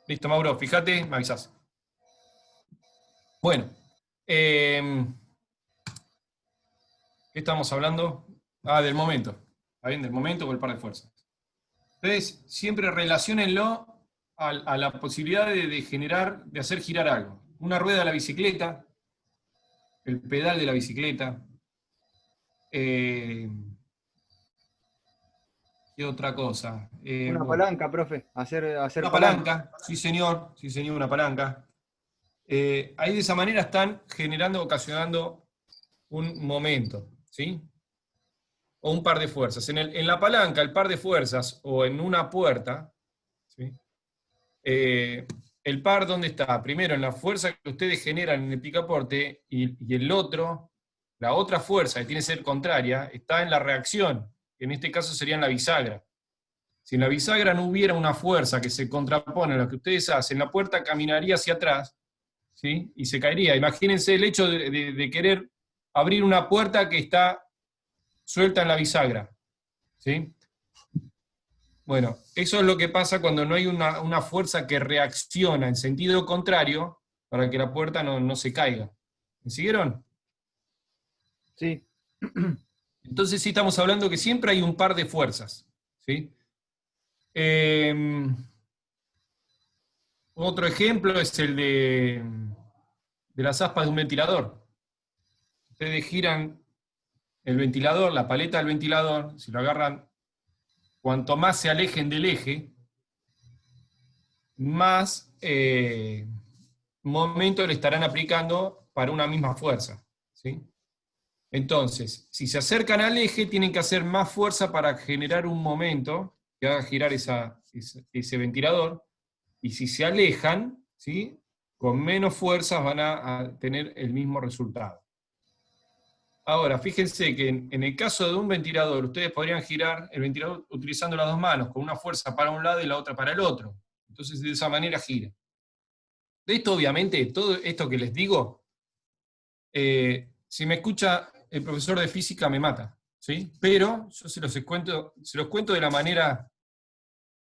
Listo, Mauro, fíjate, me avisás. Bueno, ¿qué estamos hablando? Del momento. ¿Está bien? Del momento o el par de fuerzas. Entonces, siempre relaciónenlo a la posibilidad de generar, de hacer girar algo. Una rueda de la bicicleta, el pedal de la bicicleta. Eh, ¿Qué otra cosa? Una Bueno, palanca, profe. Hacer una palanca. palanca, sí señor, una palanca. Ahí de esa manera están generando, ocasionando un momento, ¿sí? O un par de fuerzas. En la palanca, el par de fuerzas, o en una puerta, ¿sí? El par, ¿dónde está? Primero, en la fuerza que ustedes generan en el picaporte, y el otro, la otra fuerza, que tiene que ser contraria, está en la reacción, que en este caso sería en la bisagra. Si en la bisagra no hubiera una fuerza que se contrapone a lo que ustedes hacen, la puerta caminaría hacia atrás, ¿sí? Y se caería. Imagínense el hecho de querer abrir una puerta que está suelta en la bisagra, ¿sí? Bueno, eso es lo que pasa cuando no hay una fuerza que reacciona en sentido contrario para que la puerta no se caiga. ¿Me siguieron? Sí. Entonces sí estamos hablando que siempre hay un par de fuerzas, ¿sí? Eh, Otro ejemplo es el de las aspas de un ventilador. Ustedes giran el ventilador, la paleta del ventilador, si lo agarran, cuanto más se alejen del eje, más momento le estarán aplicando para una misma fuerza, ¿sí? Entonces, si se acercan al eje, tienen que hacer más fuerza para generar un momento que haga girar ese ventilador, y si se alejan, ¿sí? Con menos fuerzas van a tener el mismo resultado. Ahora, fíjense que en el caso de un ventilador, ustedes podrían girar el ventilador utilizando las dos manos, con una fuerza para un lado y la otra para el otro. Entonces, de esa manera gira. De esto, obviamente, todo esto que les digo, si me escucha el profesor de física me mata, ¿sí? Pero yo se los cuento de la manera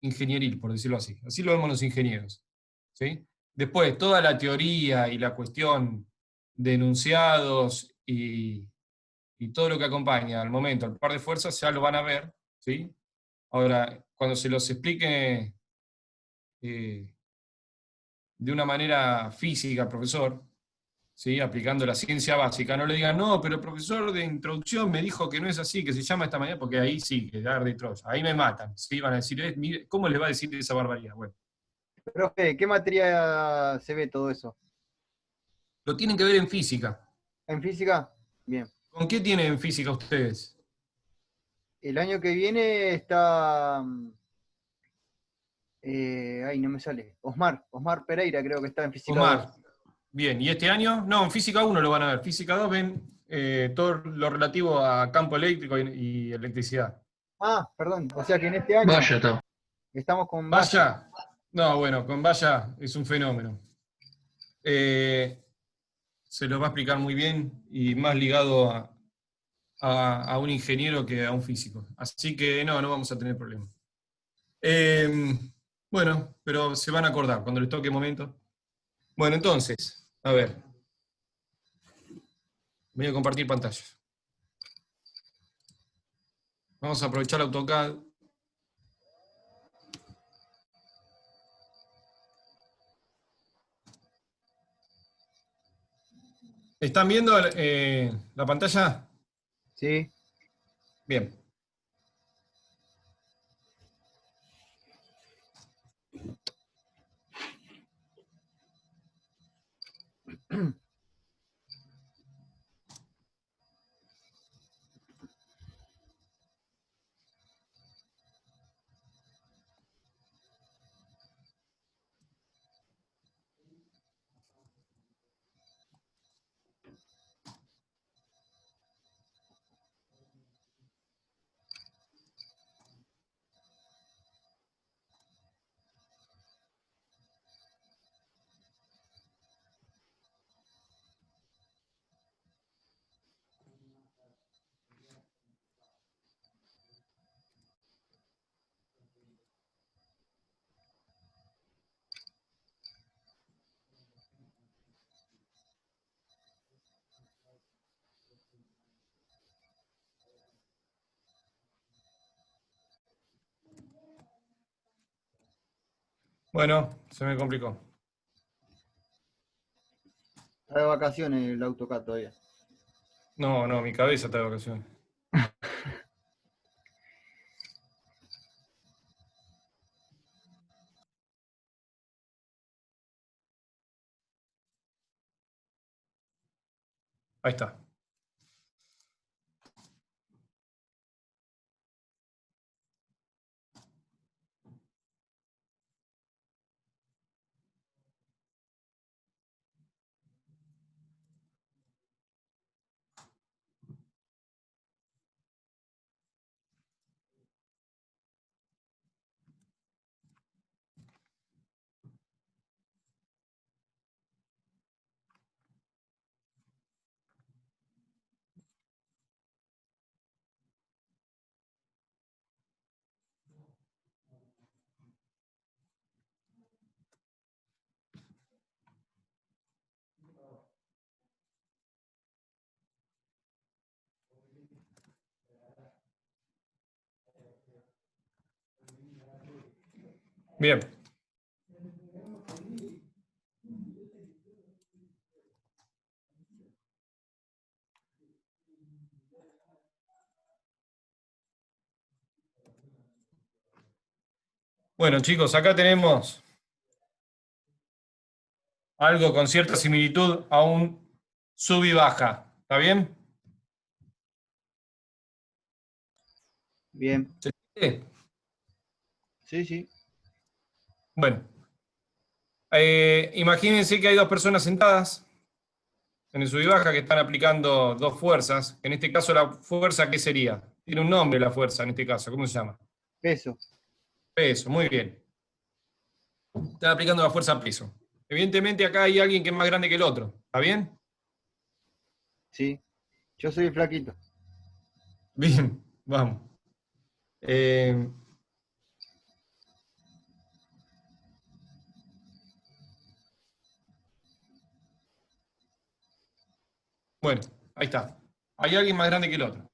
ingenieril, por decirlo así. Así lo vemos los ingenieros, ¿sí? Después, toda la teoría y la cuestión de enunciados y todo lo que acompaña al momento, al par de fuerzas, ya lo van a ver, ¿sí? Ahora, cuando se los explique eh, de una manera física, profesor, ¿sí? Aplicando la ciencia básica, no le digan, no, pero el profesor de introducción me dijo que no es así, que se llama de esta manera, porque ahí sí, que dar de Troya, ahí me matan, ¿sí? Van a decir, mire, ¿cómo le va a decir esa barbaridad? Bueno, Profe, ¿qué materia se ve todo eso? lo tienen que ver en física. ¿En física? Bien. ¿Con qué tienen física ustedes? El año que viene está. Ay, no me sale. Osmar Pereira creo que está en física 2. Omar. Bien, ¿y este año? No, en física 1 lo van a ver. Física 2 ven todo lo relativo a campo eléctrico y electricidad. Ah, perdón. O sea que en este año Vaya, está. estamos con Valle. Vaya, no, bueno, con Vaya es un fenómeno. Eh, Se lo va a explicar muy bien y más ligado a un ingeniero que a un físico. Así que no vamos a tener problema. Eh, bueno, pero se van a acordar cuando les toque momento. Bueno, entonces, a ver, voy a compartir pantalla. Vamos a aprovechar AutoCAD. ¿Están viendo la pantalla? Sí. Bien. Bueno, se me complicó. Está de vacaciones el AutoCAD todavía. No, no, mi cabeza está de vacaciones. Ahí está. Bien. Bueno, chicos, acá tenemos algo con cierta similitud a un sub y baja. ¿Está bien? Bien. ¿Se entiende? Sí, sí. Bueno, imagínense que hay dos personas sentadas en el sub y baja que están aplicando dos fuerzas. En este caso, la fuerza, ¿qué sería? Tiene un nombre la fuerza en este caso. ¿Cómo se llama? Peso. Peso, muy bien. Están aplicando la fuerza a peso. Evidentemente acá hay alguien que es más grande que el otro. ¿Está bien? Sí. Yo soy el flaquito. Bien, vamos. Eh, bueno, ahí está. Hay alguien más grande que el otro.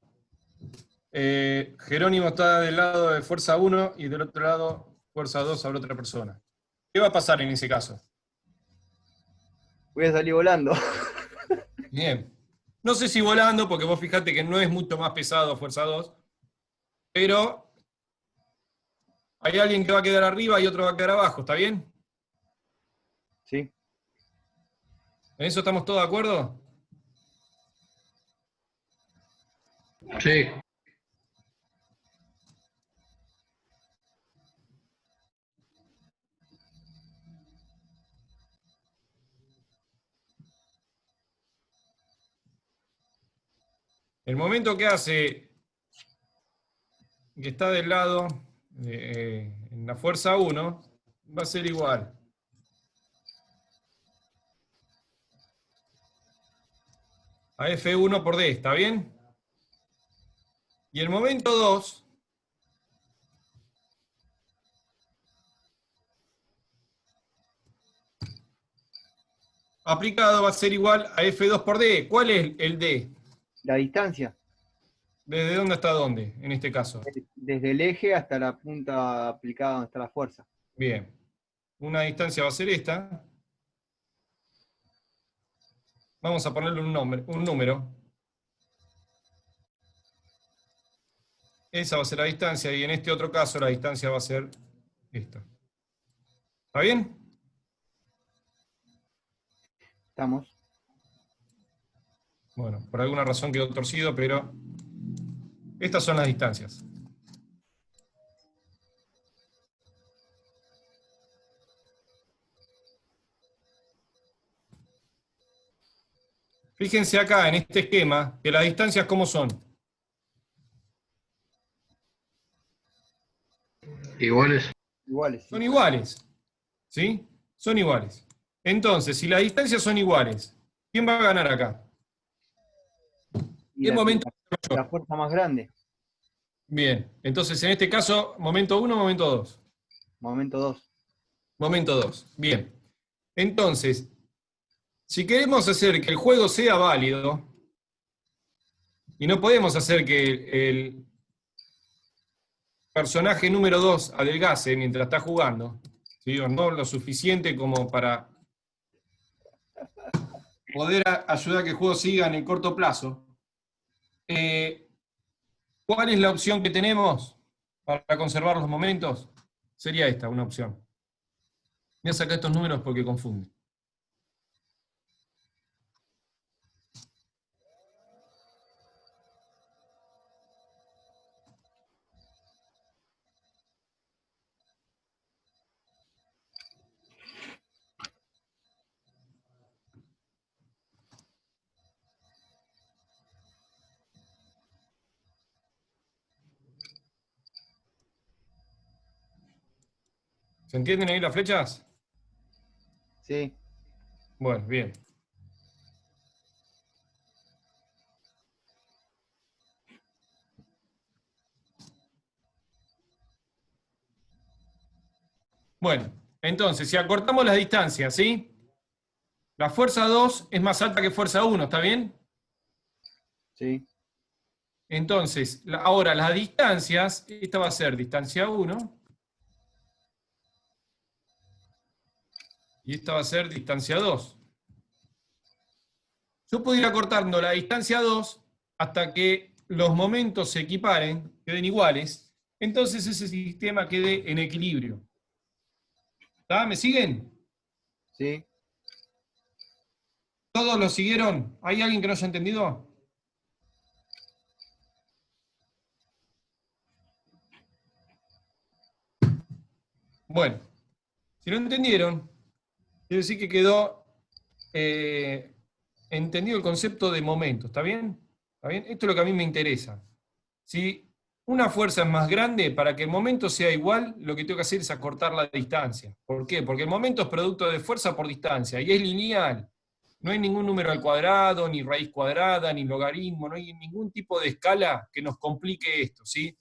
Jerónimo está del lado de fuerza 1 y del otro lado fuerza 2 a la otra persona. ¿Qué va a pasar en ese caso? Voy a salir volando. Bien. No sé si volando, porque vos fijate que no es mucho más pesado fuerza 2, pero hay alguien que va a quedar arriba y otro va a quedar abajo, ¿está bien? Sí. ¿En eso estamos todos de acuerdo? Sí, El momento que hace, que está del lado, en la fuerza 1, va a ser igual a F1 por D, ¿está bien? Y el momento 2, aplicado, va a ser igual a F2 por D. ¿Cuál es el D? La distancia. ¿Desde dónde hasta dónde, en este caso? Desde el eje hasta la punta aplicada donde está la fuerza. Bien. Una distancia va a ser esta. Vamos a ponerle un nombre, un número. Esa va a ser la distancia y en este otro caso la distancia va a ser esta. ¿Está bien? ¿Estamos? Bueno, por alguna razón quedó torcido, pero estas son las distancias. Fíjense acá en este esquema que las distancias ¿cómo son? iguales. Iguales. Son Sí. iguales. ¿Sí? Son iguales. Entonces, si las distancias son iguales, ¿quién va a ganar acá? Y ¿Qué momento la mayor? fuerza más grande. Bien, entonces en este caso, momento 1, momento 2. Momento 2. Momento 2. Bien. Entonces, si queremos hacer que el juego sea válido, y no podemos hacer que el personaje número 2 adelgace mientras está jugando, ¿sí? O no lo suficiente como para poder ayudar a que el juego siga en el corto plazo. ¿Cuál es la opción que tenemos para conservar los momentos? Sería esta, una opción. Voy a sacar estos números porque confunden. ¿Se entienden ahí las flechas? Sí, Bueno, bien. Bueno, entonces, si acortamos las distancias, ¿sí? La fuerza 2 es más alta que fuerza 1, ¿está bien? sí, Entonces, ahora las distancias, esta va a ser distancia 1, y esta va a ser distancia 2. Yo puedo ir acortando la distancia 2 hasta que los momentos se equiparen, queden iguales, entonces ese sistema quede en equilibrio. ¿Está? ¿Me siguen? sí. ¿Todos lo siguieron? ¿Hay alguien que no haya entendido? Bueno, si no entendieron, quiere decir que quedó entendido el concepto de momento, ¿está bien? ¿Está bien? Esto es lo que a mí me interesa. Si una fuerza es más grande, para que el momento sea igual, lo que tengo que hacer es acortar la distancia. ¿Por qué? Porque el momento es producto de fuerza por distancia, y es lineal. No hay ningún número al cuadrado, ni raíz cuadrada, ni logaritmo, no hay ningún tipo de escala que nos complique esto, ¿sí?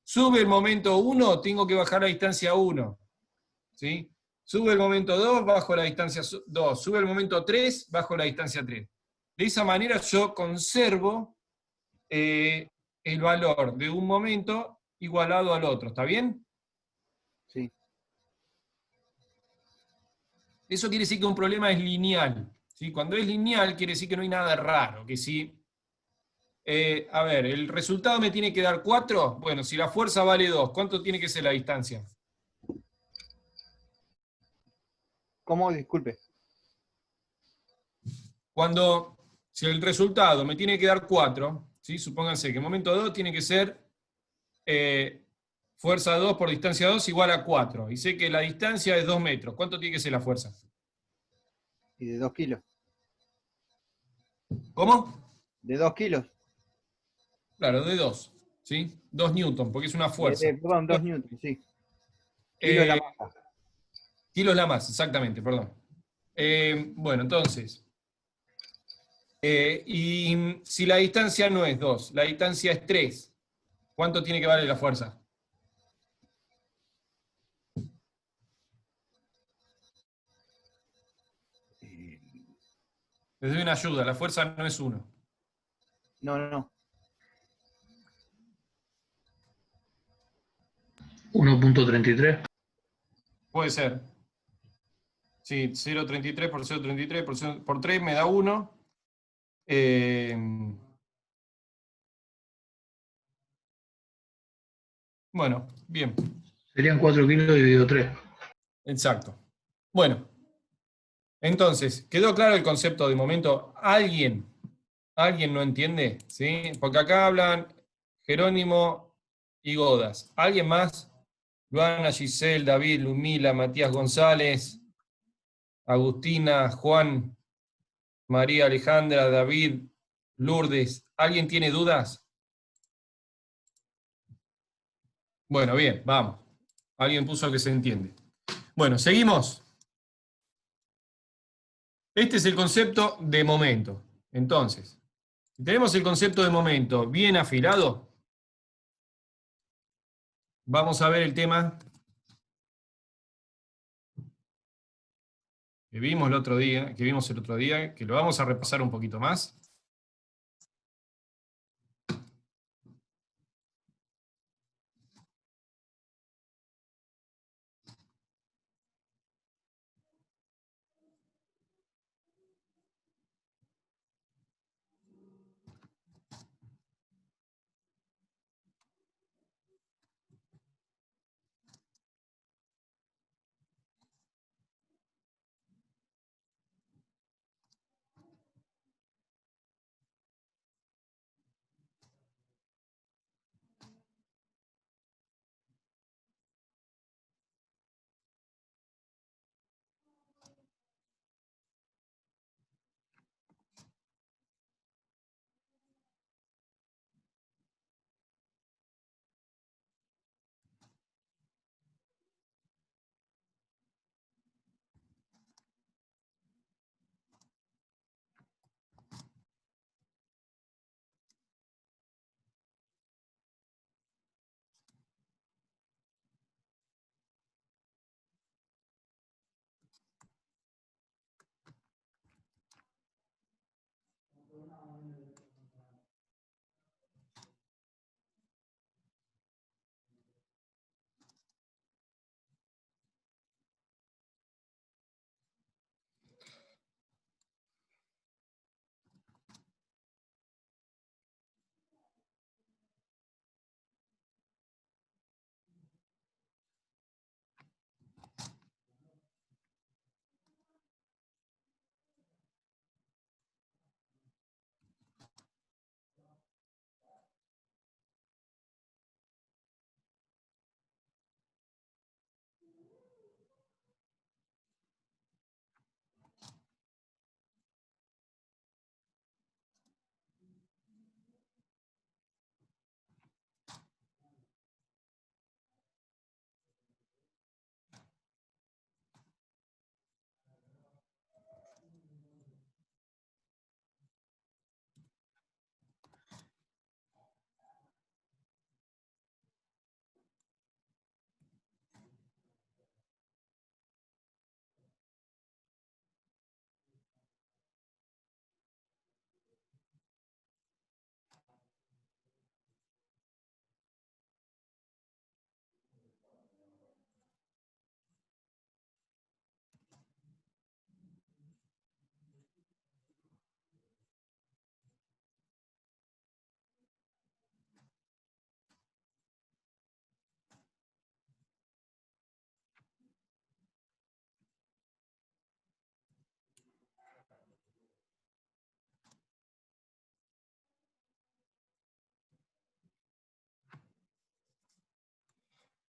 Sube el momento 1, tengo que bajar la distancia 1, ¿sí? Sube el momento 2, bajo la distancia 2. Sube el momento 3, bajo la distancia 3. De esa manera yo conservo el valor de un momento igualado al otro. ¿Está bien? Sí. Eso quiere decir que un problema es lineal, ¿sí? Cuando es lineal quiere decir que no hay nada raro, que si, a ver, el resultado me tiene que dar 4, bueno, si la fuerza vale 2, ¿cuánto tiene que ser la distancia? ¿Cómo? Disculpe. Si el resultado me tiene que dar 4, ¿sí? Supónganse que el momento 2 tiene que ser fuerza 2 por distancia 2 igual a 4, y sé que la distancia es 2 metros, ¿cuánto tiene que ser la fuerza? Y de 2 kilos. ¿Cómo? De 2 kilos. Claro, de 2, ¿sí? 2 newton, porque es una fuerza. Perdón, 2 newtons, sí. Kilo es la Eh, masa. kilos la más, exactamente, perdón. Bueno, entonces, y si la distancia no es 2, la distancia es 3, ¿cuánto tiene que valer la fuerza? Eh, Les doy una ayuda, la fuerza no es 1. No, no, no. 1.33. Puede ser. Sí, 0,33 por 0,33 por 3 me da 1. Bueno, bien, Serían 4 kilos dividido 3. exacto. Bueno, entonces, ¿quedó claro el concepto de momento? ¿Alguien no entiende? ¿Sí? Porque acá hablan Jerónimo y Godas. ¿Alguien más? Luana, Giselle, David, Lumila, Matías González, Agustina, Juan, María Alejandra, David, Lourdes. ¿Alguien tiene dudas? Bueno, bien, vamos. Alguien puso que se entiende. Bueno, seguimos. Este es el concepto de momento. Entonces, si tenemos el concepto de momento bien afilado, vamos a ver el tema que vimos el otro día, que lo vamos a repasar un poquito más.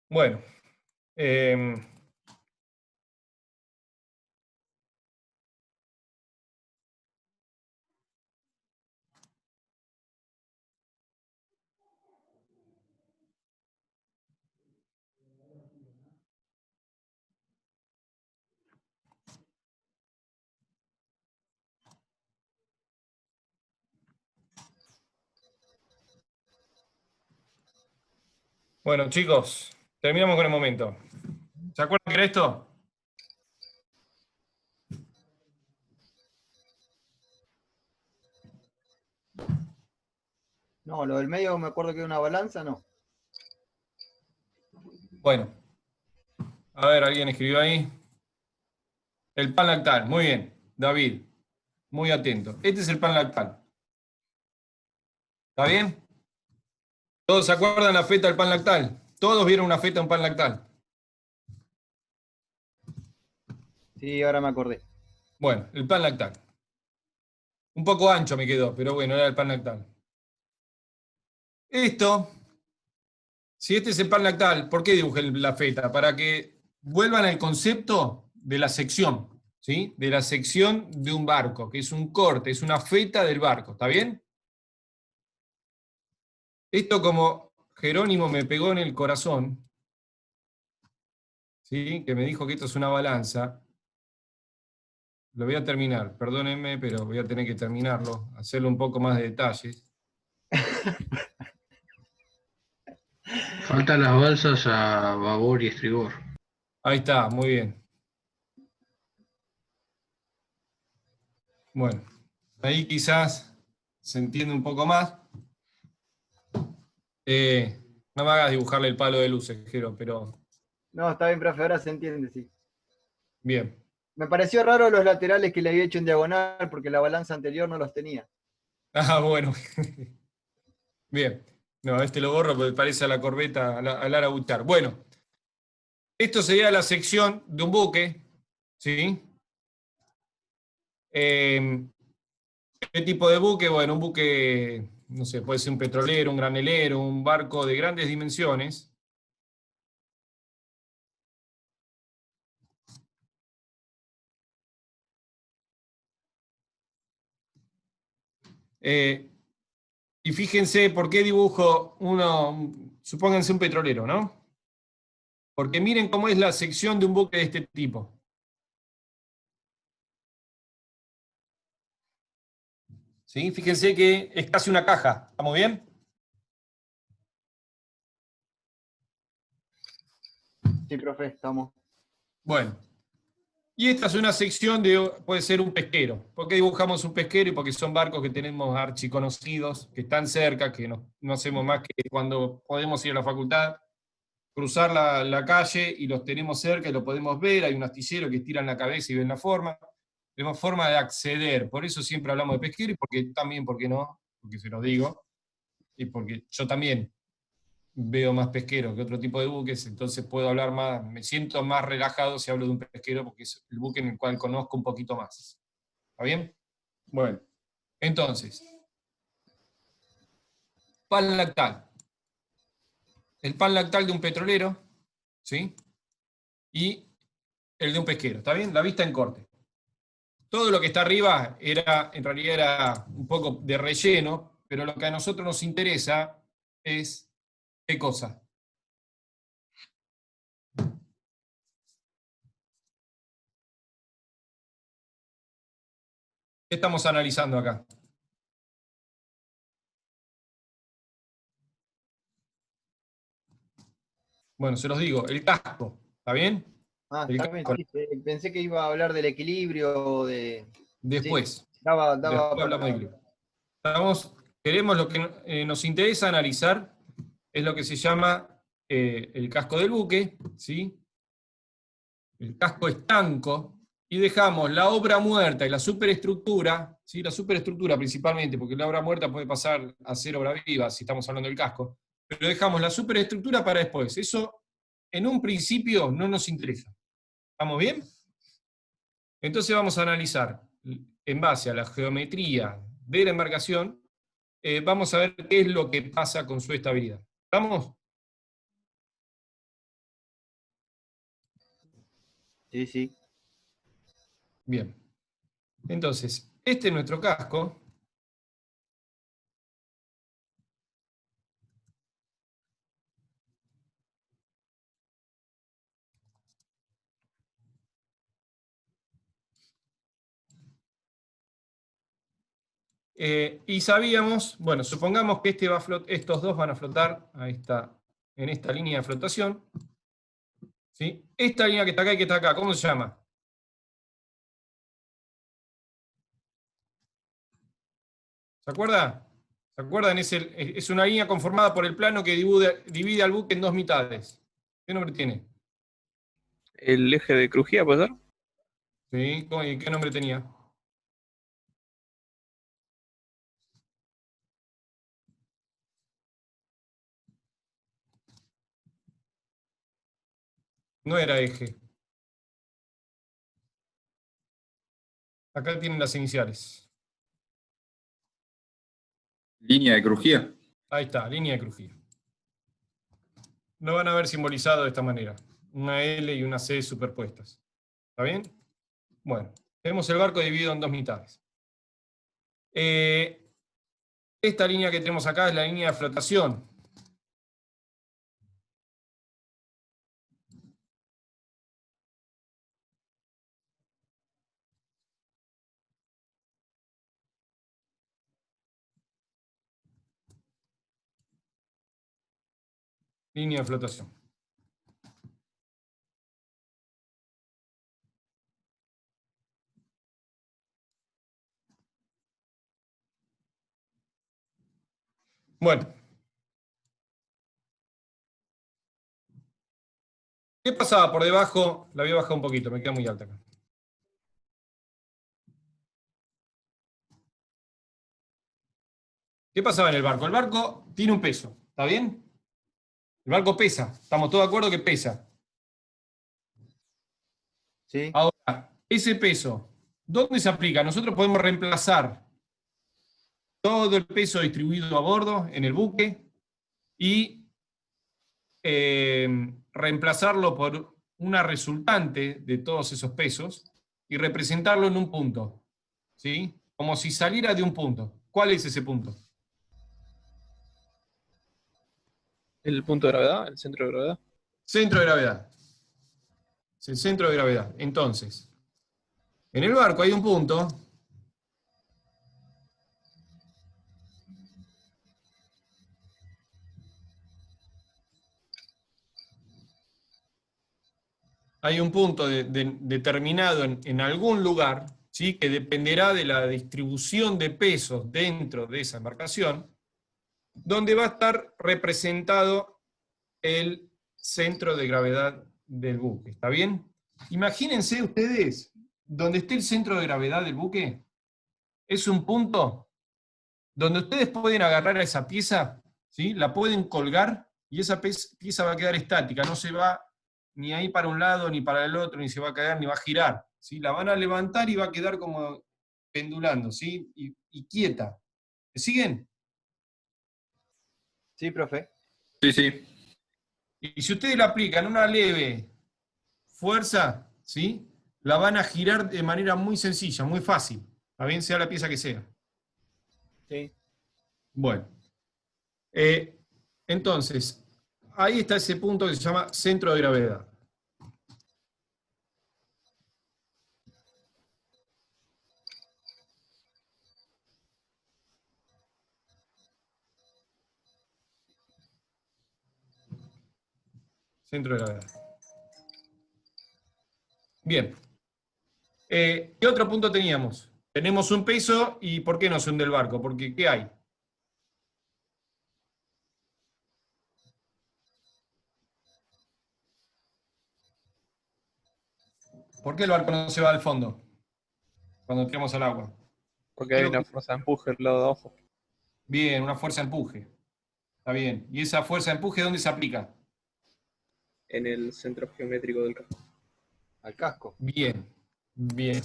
Bueno. Bueno, chicos, terminamos con el momento. ¿Se acuerdan que era esto? No, lo del medio me acuerdo que era una balanza, no. Bueno, a ver, ¿alguien escribió ahí? El pan lactal, muy bien, David, muy atento. Este es el pan lactal. ¿Está bien? ¿Todos se acuerdan la feta del pan lactal? ¿Todos vieron una feta de un pan lactal? Sí, ahora me acordé. Bueno, el pan lactal. Un poco ancho me quedó, pero bueno, era el pan lactal. Esto, si este es el pan lactal, ¿por qué dibujé la feta? Para que vuelvan al concepto de la sección, ¿sí? De la sección de un barco, que es un corte, es una feta del barco, ¿está bien? Esto como Jerónimo me pegó en el corazón, ¿sí? Que me dijo que esto es una balanza, lo voy a terminar, perdónenme, pero voy a tener que terminarlo, hacerle un poco más de detalles. Faltan las balsas a babor y estribor. Ahí está, muy bien. Bueno, ahí quizás se entiende un poco más. No me hagas dibujarle el palo de luces, Jero, pero No, está bien, profe, ahora se entiende, sí. bien. Me pareció raro los laterales que le había hecho en diagonal porque la balanza anterior no los tenía. Ah, bueno. Bien. No, este lo borro porque parece a la corbeta, a Lara Butar. Bueno, esto sería la sección de un buque, ¿sí? ¿Qué tipo de buque? Bueno, un buque, no sé, puede ser un petrolero, un granelero, un barco de grandes dimensiones. Y fíjense por qué dibujo supónganse un petrolero, ¿no? Porque miren cómo es la sección de un buque de este tipo. ¿Sí? Fíjense que es casi una caja. ¿Estamos bien? Sí, profe, estamos. Bueno. Y esta es una sección de, puede ser un pesquero. ¿Por qué dibujamos un pesquero? Y porque son barcos que tenemos archiconocidos, que están cerca, que no hacemos más que cuando podemos ir a la facultad, cruzar la calle y los tenemos cerca y los podemos ver. Hay un astillero que estiran la cabeza y ven la forma. Tenemos forma de acceder. Por eso siempre hablamos de pesquero y porque también, ¿por qué no? Porque se los digo. Y porque yo también veo más pesqueros que otro tipo de buques, entonces puedo hablar más, me siento más relajado si hablo de un pesquero porque es el buque en el cual conozco un poquito más. ¿Está bien? Bueno, entonces, pan lactal. El pan lactal de un petrolero, ¿sí? Y el de un pesquero, ¿está bien? La vista en corte. Todo lo que está arriba en realidad era un poco de relleno, pero lo que a nosotros nos interesa es, ¿qué cosa? ¿Qué estamos analizando acá? Bueno, se los digo, el casco, ¿está bien? Ah, El está bien, casco, sí. Pensé que iba a hablar del equilibrio, de... Sí, después, daba después hablamos de para... equilibrio. Queremos lo que nos interesa analizar es lo que se llama el casco del buque, ¿sí? El casco estanco, y dejamos la obra muerta y la superestructura, ¿sí? La superestructura principalmente, porque la obra muerta puede pasar a ser obra viva si estamos hablando del casco, pero dejamos la superestructura para después. Eso en un principio no nos interesa. ¿Estamos bien? Entonces vamos a analizar, en base a la geometría de la embarcación, vamos a ver qué es lo que pasa con su estabilidad. ¿Estamos? Sí, sí. Bien. Entonces, este es nuestro casco. Y sabíamos, bueno, supongamos que estos dos van a flotar, ahí está, en esta línea de flotación. ¿Sí? Esta línea que está acá y que está acá, ¿cómo se llama? ¿Se acuerda? ¿Se acuerdan? Es una línea conformada por el plano que divide al buque en dos mitades. ¿Qué nombre tiene? El eje de crujía, ¿puede ser? ¿Sí? ¿Y qué nombre tenía? No era eje. Acá tienen las iniciales. Línea de crujía. Ahí está, línea de crujía. Lo van a ver simbolizado de esta manera. Una L y una C superpuestas. ¿Está bien? Bueno, tenemos el barco dividido en dos mitades. Esta línea que tenemos acá es la línea de flotación. Línea de flotación. Bueno. ¿Qué pasaba por debajo? La voy a bajar un poquito, me queda muy alta acá. ¿Qué pasaba en el barco? El barco tiene un peso, ¿está bien? El barco pesa, estamos todos de acuerdo que pesa. Sí. Ahora, ese peso, ¿dónde se aplica? Nosotros podemos reemplazar todo el peso distribuido a bordo en el buque y reemplazarlo por una resultante de todos esos pesos y representarlo en un punto, ¿sí? Como si saliera de un punto. ¿Cuál es ese punto? El punto de gravedad, el centro de gravedad. Centro de gravedad. Es el centro de gravedad. Entonces, en el barco hay un punto determinado en algún lugar, ¿sí? Que dependerá de la distribución de pesos dentro de esa embarcación, donde va a estar representado el centro de gravedad del buque. ¿Está bien? Imagínense ustedes, donde esté el centro de gravedad del buque, es un punto donde ustedes pueden agarrar a esa pieza, ¿sí? La pueden colgar y esa pieza va a quedar estática, no se va ni ahí para un lado, ni para el otro, ni se va a caer, ni va a girar. ¿Sí? La van a levantar y va a quedar como pendulando, ¿sí? Y quieta. ¿Me siguen? Sí, profe. Sí, sí. Y si ustedes le aplican una leve fuerza, ¿sí? La van a girar de manera muy sencilla, muy fácil, a bien sea la pieza que sea. Sí. Bueno, entonces, ahí está ese punto que se llama centro de gravedad. Centro de gravedad. Bien. ¿Qué otro punto teníamos? Tenemos un peso y ¿por qué no se hunde el barco? Porque ¿qué hay? ¿Por qué el barco no se va al fondo cuando entremos al agua? Porque hay una fuerza de empuje del lado de abajo. Bien, una fuerza de empuje. Está bien. ¿Y esa fuerza de empuje dónde se aplica? En el centro geométrico del casco. Al casco. Bien, bien.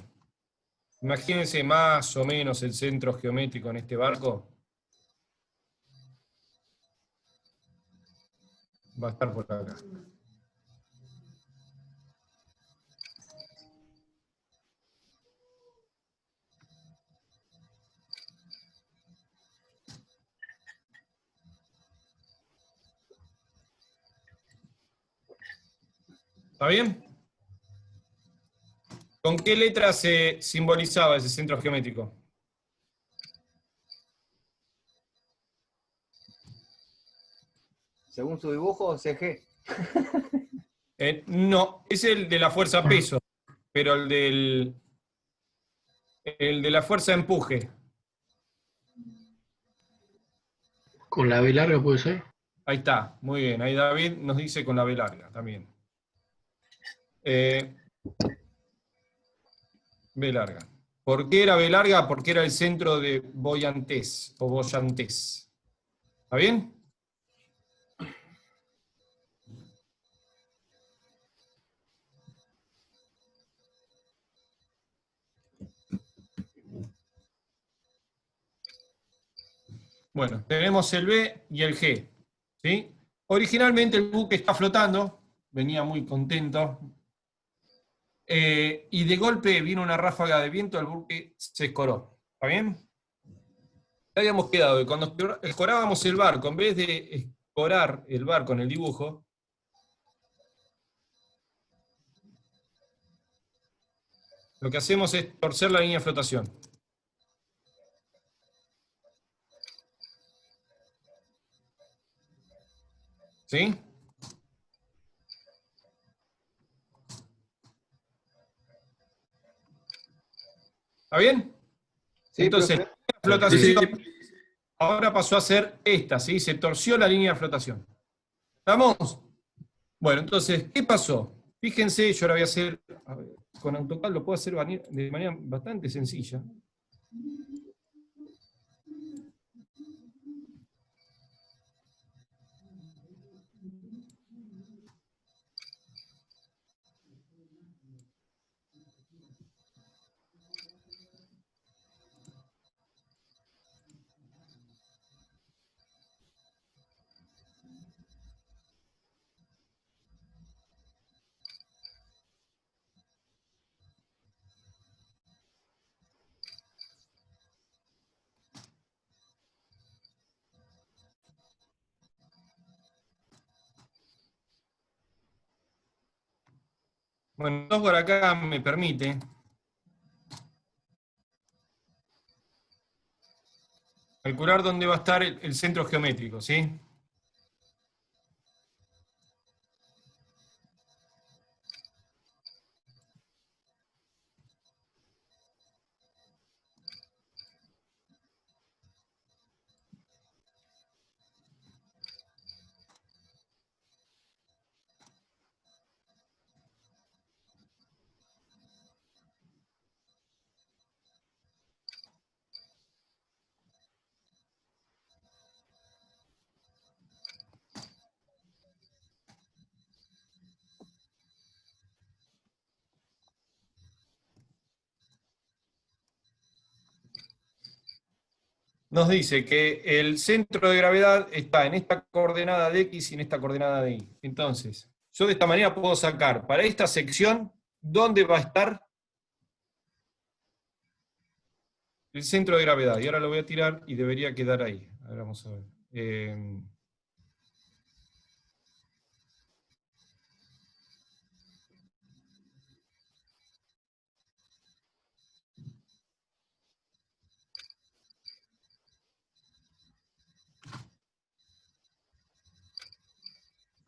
Imagínense más o menos el centro geométrico en este barco. Va a estar por acá. ¿Está bien? ¿Con qué letra se simbolizaba ese centro geométrico? Según su dibujo, CG. No, es el de la fuerza peso, pero el de la fuerza empuje. Con la B larga puede ser. Ahí está, muy bien. Ahí David nos dice con la B larga también. B larga. ¿Por qué era B larga? Porque era el centro de Boyantés o Boyantés. ¿Está bien? Bueno, tenemos el B y el G. ¿Sí? Originalmente el buque está flotando, venía muy contento, y de golpe vino una ráfaga de viento, el buque se escoró. ¿Está bien? Habíamos quedado que cuando escorábamos el barco, en vez de escorar el barco en el dibujo, lo que hacemos es torcer la línea de flotación. ¿Sí? ¿Está bien? Sí, Entonces, profe. la flotación Sí, sí. ahora pasó a ser esta, ¿sí? Se torció la línea de flotación. ¿Estamos? Bueno, entonces, ¿qué pasó? Fíjense, yo ahora voy a hacer, a ver, con AutoCAD lo puedo hacer de manera bastante sencilla. Bueno, el software acá me permite calcular dónde va a estar el centro geométrico, ¿sí? Nos dice que el centro de gravedad está en esta coordenada de X y en esta coordenada de Y. Entonces, yo de esta manera puedo sacar para esta sección dónde va a estar el centro de gravedad. Y ahora lo voy a tirar y debería quedar ahí. A ver, vamos a ver.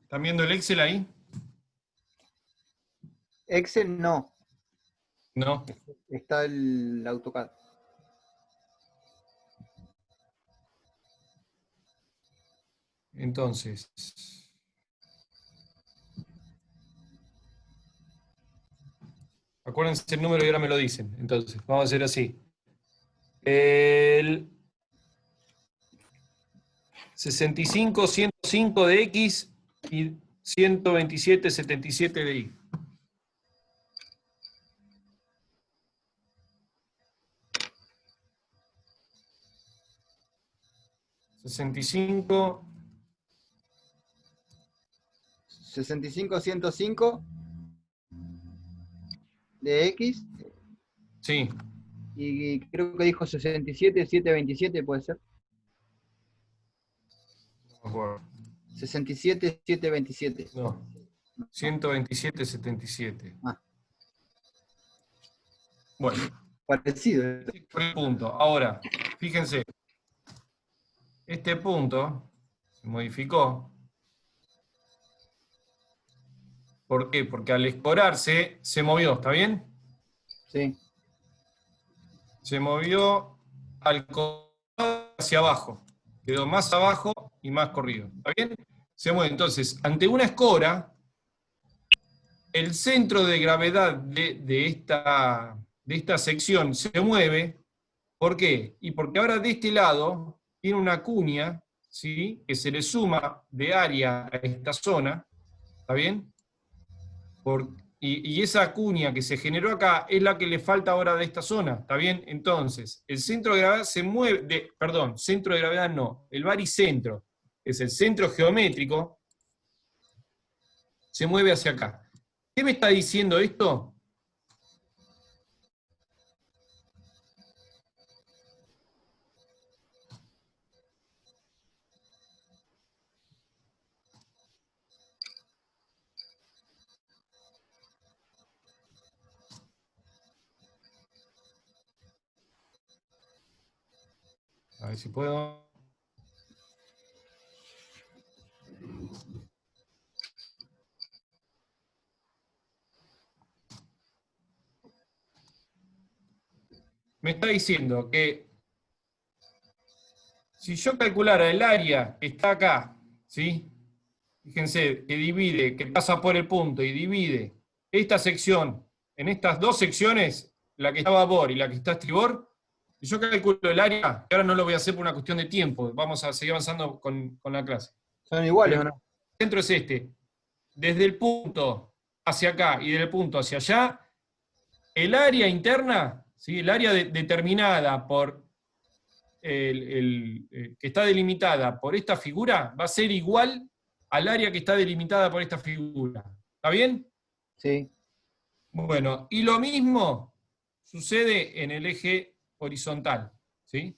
¿Están viendo el Excel ahí? Excel no. No. Está el AutoCAD. Entonces, acuérdense el número y ahora me lo dicen. Entonces, vamos a hacer así. El 65-105 de X y 127-77 de Y. ¿65? 65-105 de X. Sí. Y creo que dijo 67-727, puede ser. No me acuerdo. 67-727. No. 127,77. Ah. Bueno, Parecido. por el punto. Ahora, fíjense, este punto se modificó. ¿Por qué? Porque al escorarse se movió, ¿está bien? Sí. Se movió al costado hacia abajo. Quedó más abajo y más corrido. ¿Está bien? Se mueve. Entonces, ante una escora, el centro de gravedad de esta sección se mueve. ¿Por qué? Y porque ahora de este lado tiene una cuña, ¿sí?, que se le suma de área a esta zona. ¿Está bien? Y esa cuña que se generó acá es la que le falta ahora de esta zona, ¿está bien? Entonces, el centro de gravedad se mueve, perdón, centro de gravedad no, el baricentro, que es el centro geométrico, se mueve hacia acá. ¿Qué me está diciendo esto? A ver si puedo. Me está diciendo que si yo calculara el área que está acá, ¿sí? Fíjense, que divide, que pasa por el punto y divide esta sección en estas dos secciones, la que está a babor y la que está a estribor. Si yo calculo el área, que ahora no lo voy a hacer por una cuestión de tiempo, vamos a seguir avanzando con la clase. ¿Son iguales o no? El centro es este. Desde el punto hacia acá y del punto hacia allá, el área interna, ¿sí?, el área determinada por que está delimitada por esta figura, va a ser igual al área que está delimitada por esta figura. ¿Está bien? Sí. Bueno, y lo mismo sucede en el eje horizontal, ¿sí?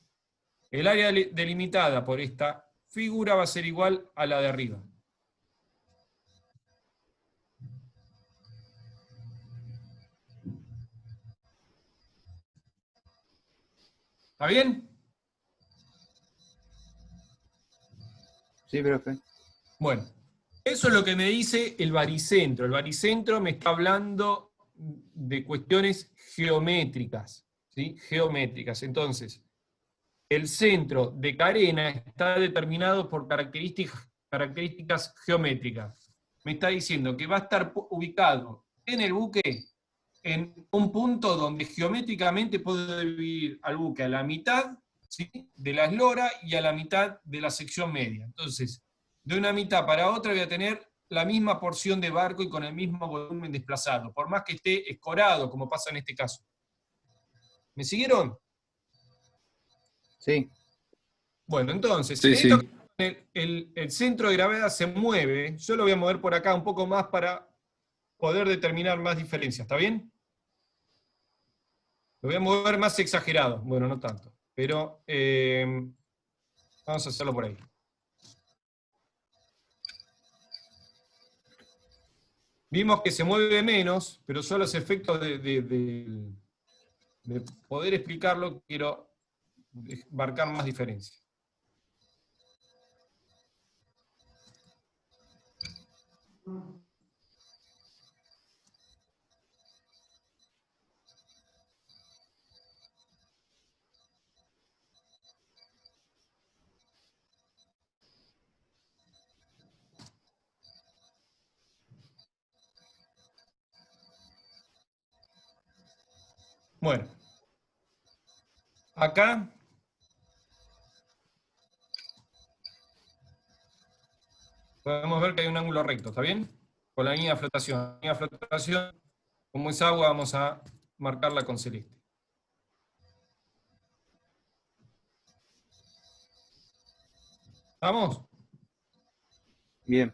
El área delimitada por esta figura va a ser igual a la de arriba. ¿Está bien? Sí, profe. Bueno, eso es lo que me dice el baricentro. El baricentro me está hablando de cuestiones geométricas, ¿sí? Geométricas. Entonces, el centro de carena está determinado por características geométricas. Me está diciendo que va a estar ubicado en el buque en un punto donde geométricamente puedo dividir al buque a la mitad, ¿sí?, de la eslora y a la mitad de la sección media. Entonces, de una mitad para otra voy a tener la misma porción de barco y con el mismo volumen desplazado, por más que esté escorado, como pasa en este caso. ¿Me siguieron? Sí. Bueno, entonces, Sí, esto sí. que el centro de gravedad se mueve, yo lo voy a mover por acá un poco más para poder determinar más diferencias, ¿está bien? Lo voy a mover más exagerado, bueno, no tanto, pero vamos a hacerlo por ahí. Vimos que se mueve menos, pero solo los efectos de poder explicarlo, quiero marcar más diferencias. Bueno, acá podemos ver que hay un ángulo recto, ¿está bien? Con la línea de flotación. La línea de flotación, como es agua, vamos a marcarla con celeste. ¿Vamos? Bien.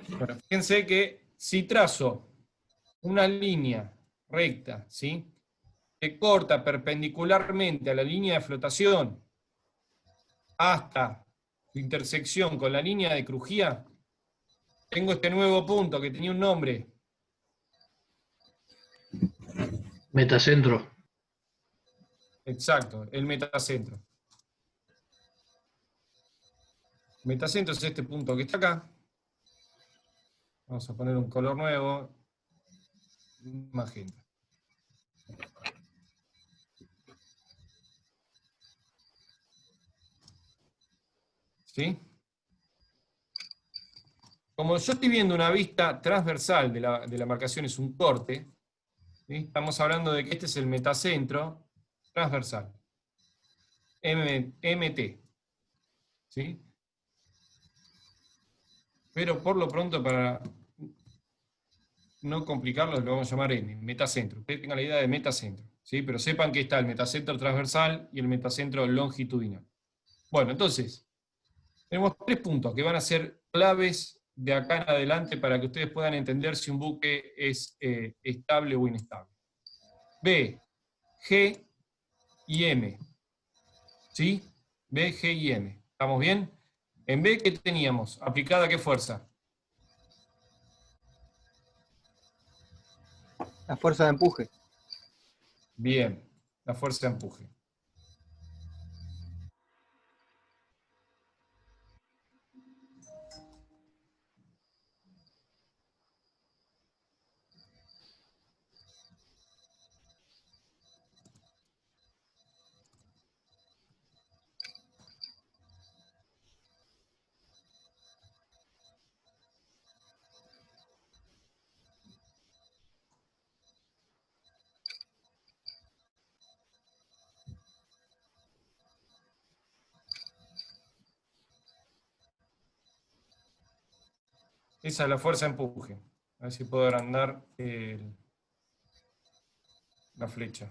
Bueno, fíjense que si trazo una línea recta, ¿sí?, que corta perpendicularmente a la línea de flotación hasta intersección con la línea de crujía, tengo este nuevo punto que tenía un nombre. Metacentro. Exacto, el metacentro. Metacentro es este punto que está acá. Vamos a poner un color nuevo, magenta. ¿Sí? Como yo estoy viendo una vista transversal de la marcación, es un corte, ¿sí? Estamos hablando de que este es el metacentro transversal. MT. ¿Sí? Pero por lo pronto, para no complicarlo, lo vamos a llamar M, metacentro. Ustedes tengan la idea de metacentro, ¿sí? Pero sepan que está el metacentro transversal y el metacentro longitudinal. Bueno, entonces, tenemos 3 puntos que van a ser claves de acá en adelante para que ustedes puedan entender si un buque es estable o inestable. B, G y M. ¿Sí? B, G y M. ¿Estamos bien? En B, ¿qué teníamos? ¿Aplicada qué fuerza? La fuerza de empuje. Bien, la fuerza de empuje. Esa es la fuerza de empuje. A ver si puedo agrandar la flecha.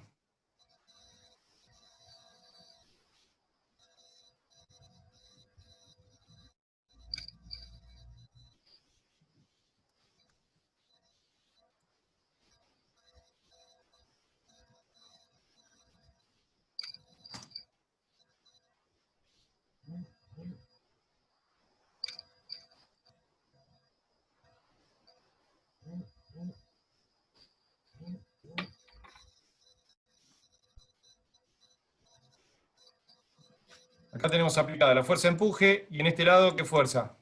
Acá tenemos aplicada la fuerza de empuje, y en este lado, ¿qué fuerza?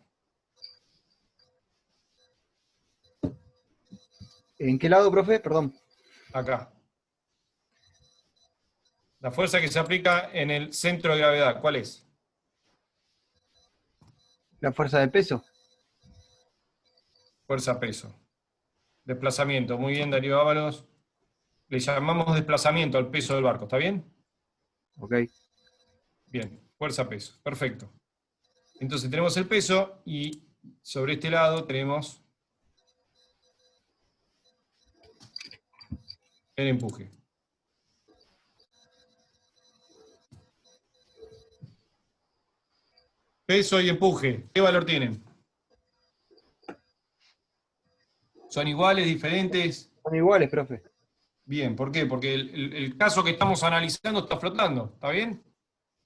¿En qué lado, profe? Perdón. Acá. La fuerza que se aplica en el centro de gravedad, ¿cuál es? La fuerza de peso. Fuerza-peso. Desplazamiento. Muy bien, Darío Ábalos. Le llamamos desplazamiento al peso del barco, ¿está bien? Ok. Bien, fuerza-peso. Perfecto. Entonces tenemos el peso y sobre este lado tenemos el empuje. Peso y empuje, ¿qué valor tienen? ¿Son iguales, diferentes? Son iguales, profe. Bien, ¿por qué? Porque el caso que estamos analizando está flotando, ¿está bien?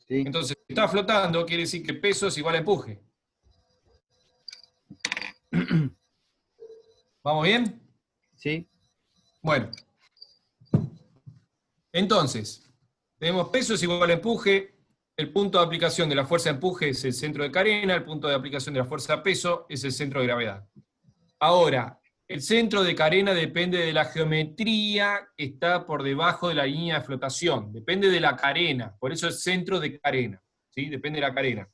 Sí. Entonces, si está flotando, quiere decir que peso es igual a empuje. ¿Vamos bien? Sí. Bueno. Entonces, tenemos peso es igual a empuje, el punto de aplicación de la fuerza de empuje es el centro de carena, el punto de aplicación de la fuerza de peso es el centro de gravedad. Ahora, el centro de carena depende de la geometría que está por debajo de la línea de flotación, depende de la carena, por eso es centro de carena, ¿sí? Depende de la carena.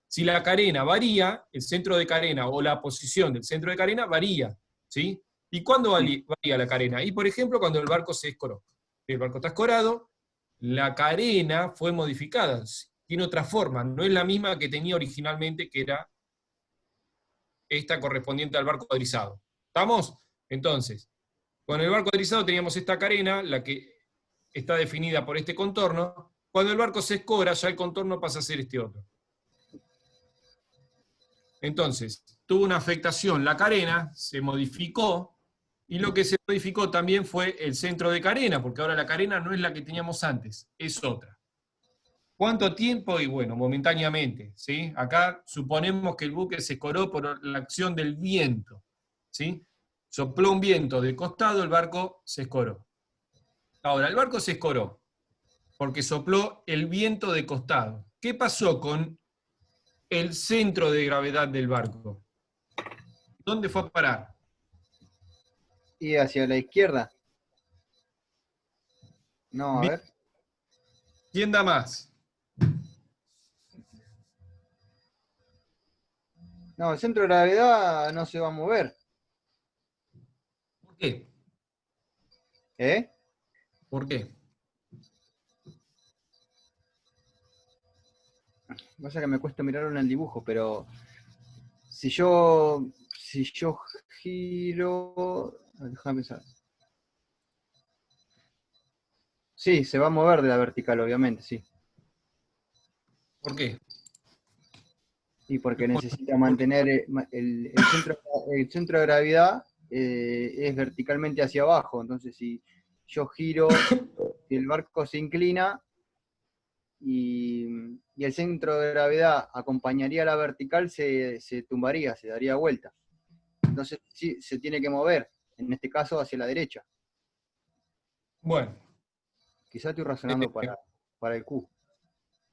Si la carena varía, el centro de carena o la posición del centro de carena varía, ¿sí? ¿Y cuándo varía la carena? Y por ejemplo, cuando el barco se escoró. El barco está escorado, la carena fue modificada, tiene otra forma, no es la misma que tenía originalmente, que era esta correspondiente al barco adrizado. ¿Estamos? Entonces, con el barco adrizado teníamos esta carena, la que está definida por este contorno. Cuando el barco se escora, ya el contorno pasa a ser este otro. Entonces, tuvo una afectación la carena, se modificó, y lo que se modificó también fue el centro de carena, porque ahora la carena no es la que teníamos antes, es otra. ¿Cuánto tiempo? Y bueno, momentáneamente, ¿sí? Acá suponemos que el buque se escoró por la acción del viento, ¿sí? Sopló un viento de costado, el barco se escoró. Ahora, el barco se escoró porque sopló el viento de costado. ¿Qué pasó con el centro de gravedad del barco? ¿Dónde fue a parar? Y hacia la izquierda. No, a Bien, ver. ¿quién da más? No, el centro de gravedad no se va a mover. ¿Por qué? ¿Eh? ¿Por qué? Pasa que me cuesta mirarlo en el dibujo, pero si yo giro. Déjame pensar. Sí, se va a mover de la vertical, obviamente, sí. ¿Por qué? Y porque necesita mantener el centro de gravedad es verticalmente hacia abajo. Entonces, si yo giro, si el barco se inclina y el centro de gravedad acompañaría a la vertical, se tumbaría, se daría vuelta. Entonces, sí, se tiene que mover, en este caso hacia la derecha. Bueno, Quizá estoy razonando para el Q.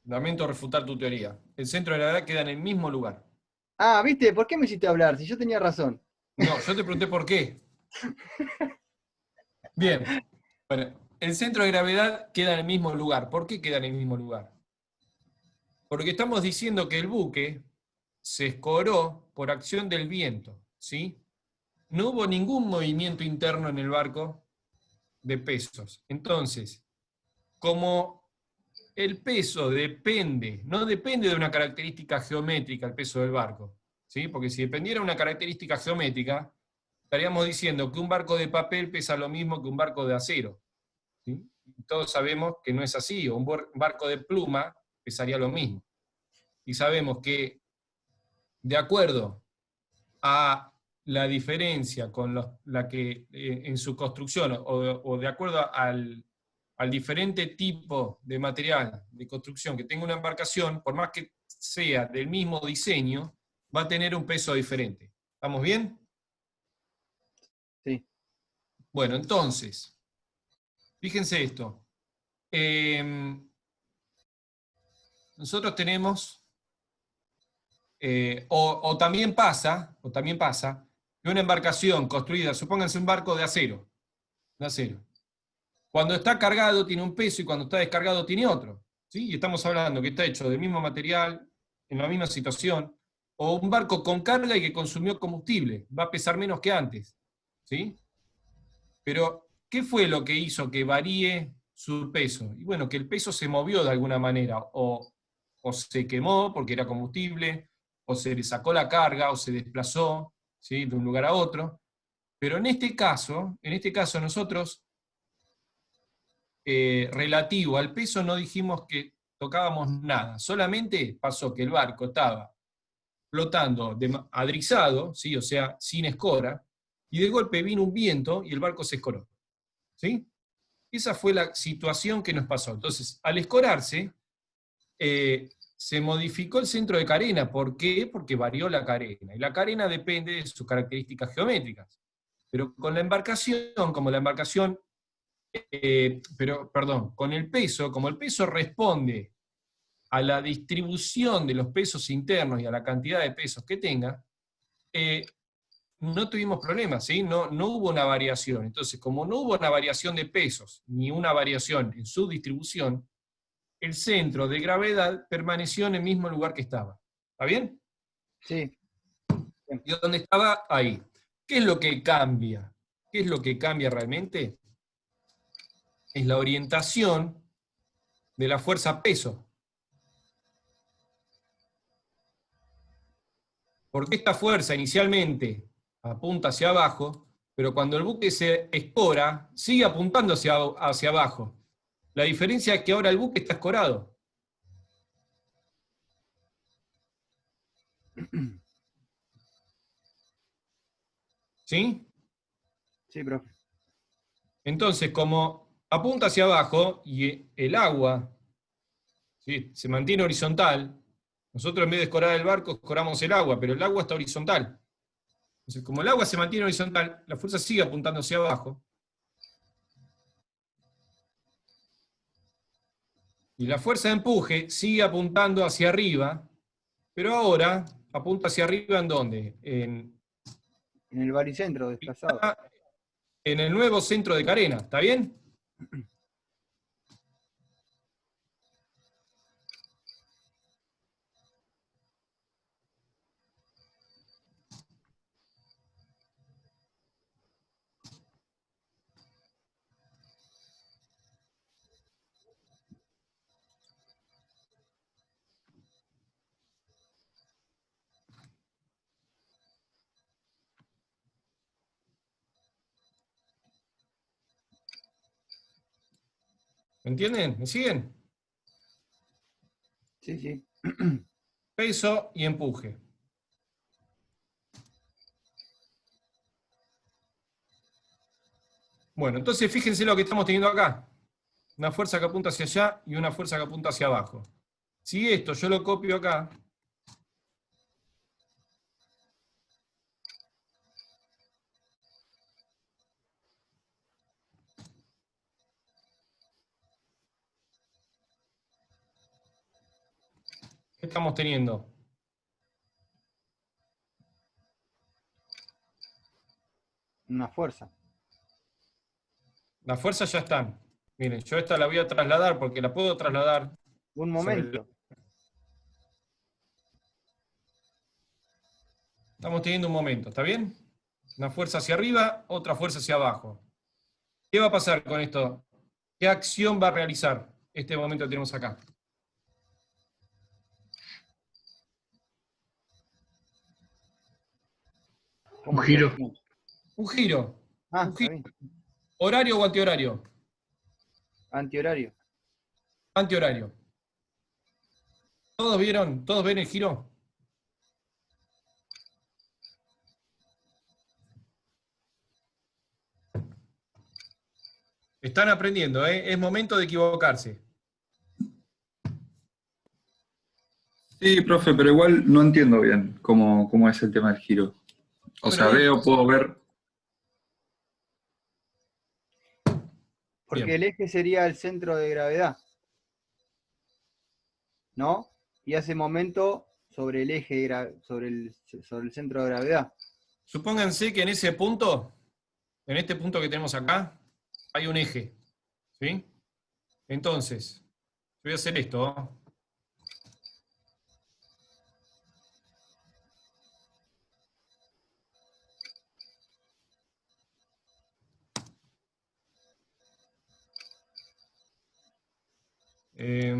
lamento refutar tu teoría. El centro de gravedad queda en el mismo lugar. Ah, ¿viste? ¿Por qué me hiciste hablar? Si yo tenía razón. No, yo te pregunté por qué. Bien. Bueno, el centro de gravedad queda en el mismo lugar. ¿Por qué queda en el mismo lugar? Porque estamos diciendo que el buque se escoró por acción del viento, ¿sí? No hubo ningún movimiento interno en el barco de pesos. Entonces, como el peso depende, no depende de una característica geométrica, el peso del barco, ¿sí? Porque si dependiera de una característica geométrica, estaríamos diciendo que un barco de papel pesa lo mismo que un barco de acero, ¿sí? Todos sabemos que no es así, o un barco de pluma pesaría lo mismo. Y sabemos que, de acuerdo a la diferencia con la que en su construcción, o de acuerdo al diferente tipo de material de construcción que tenga una embarcación, por más que sea del mismo diseño, va a tener un peso diferente. ¿Estamos bien? Sí. Bueno, entonces, fíjense esto. Nosotros tenemos, o también pasa que una embarcación construida, supónganse un barco de acero, cuando está cargado tiene un peso y cuando está descargado tiene otro, ¿sí? Y estamos hablando que está hecho del mismo material, en la misma situación, o un barco con carga y que consumió combustible, va a pesar menos que antes, ¿sí? Pero, ¿qué fue lo que hizo que varíe su peso? Y bueno, que el peso se movió de alguna manera, o se quemó porque era combustible, o se le sacó la carga, o se desplazó, ¿sí? De un lugar a otro. Pero en este caso nosotros, relativo al peso, no dijimos que tocábamos nada, solamente pasó que el barco estaba flotando adrizado, ¿sí? O sea, sin escora, y de golpe vino un viento y el barco se escoró, ¿sí? Esa fue la situación que nos pasó. Entonces, al escorarse, se modificó el centro de carena. ¿Por qué? Porque varió la carena. Y la carena depende de sus características geométricas. Pero con la embarcación, como la embarcación, con el peso, como el peso responde a la distribución de los pesos internos y a la cantidad de pesos que tenga, no tuvimos problemas, ¿sí? No hubo una variación. Entonces, como no hubo una variación de pesos, ni una variación en su distribución, el centro de gravedad permaneció en el mismo lugar que estaba. ¿Está bien? Sí. Y donde estaba, ahí. ¿Qué es lo que cambia? ¿Qué es lo que cambia realmente? Es la orientación de la fuerza peso. Porque esta fuerza inicialmente apunta hacia abajo, pero cuando el buque se escora, sigue apuntando hacia abajo. La diferencia es que ahora el buque está escorado. ¿Sí? Sí, profe. Entonces, como apunta hacia abajo y el agua, ¿sí? Se mantiene horizontal. Nosotros en vez de escorar el barco, escoramos el agua, pero el agua está horizontal. Entonces, como el agua se mantiene horizontal, la fuerza sigue apuntando hacia abajo. Y la fuerza de empuje sigue apuntando hacia arriba, pero ahora apunta hacia arriba ¿en dónde? En el baricentro desplazado. En el nuevo centro de carena, ¿está bien? ¿Me entienden? ¿Me siguen? Sí, sí. Peso y empuje. Bueno, entonces fíjense lo que estamos teniendo acá. Una fuerza que apunta hacia allá y una fuerza que apunta hacia abajo. Si esto yo lo copio acá, ¿qué estamos teniendo? Una fuerza. Las fuerzas ya están. Miren, yo esta la voy a trasladar porque la puedo trasladar. Un momento. Estamos teniendo un momento, ¿está bien? Una fuerza hacia arriba, otra fuerza hacia abajo. ¿Qué va a pasar con esto? ¿Qué acción va a realizar este momento que tenemos acá? Un giro. Un giro. Ah, Un está giro. bien. ¿Horario o antihorario? Antihorario. Antihorario. ¿Todos vieron? ¿Todos ven el giro? Están aprendiendo, ¿eh? Es momento de equivocarse. Sí, profe, pero igual no entiendo bien cómo es el tema del giro. O sea, Bueno, puedo ver. Porque bien. el eje sería el centro de gravedad. ¿No? Y hace momento sobre el eje, sobre el centro de gravedad. Supónganse que en ese punto, en este punto que tenemos acá, hay un eje. ¿Sí? Entonces, voy a hacer esto. ¿Oh? Eh,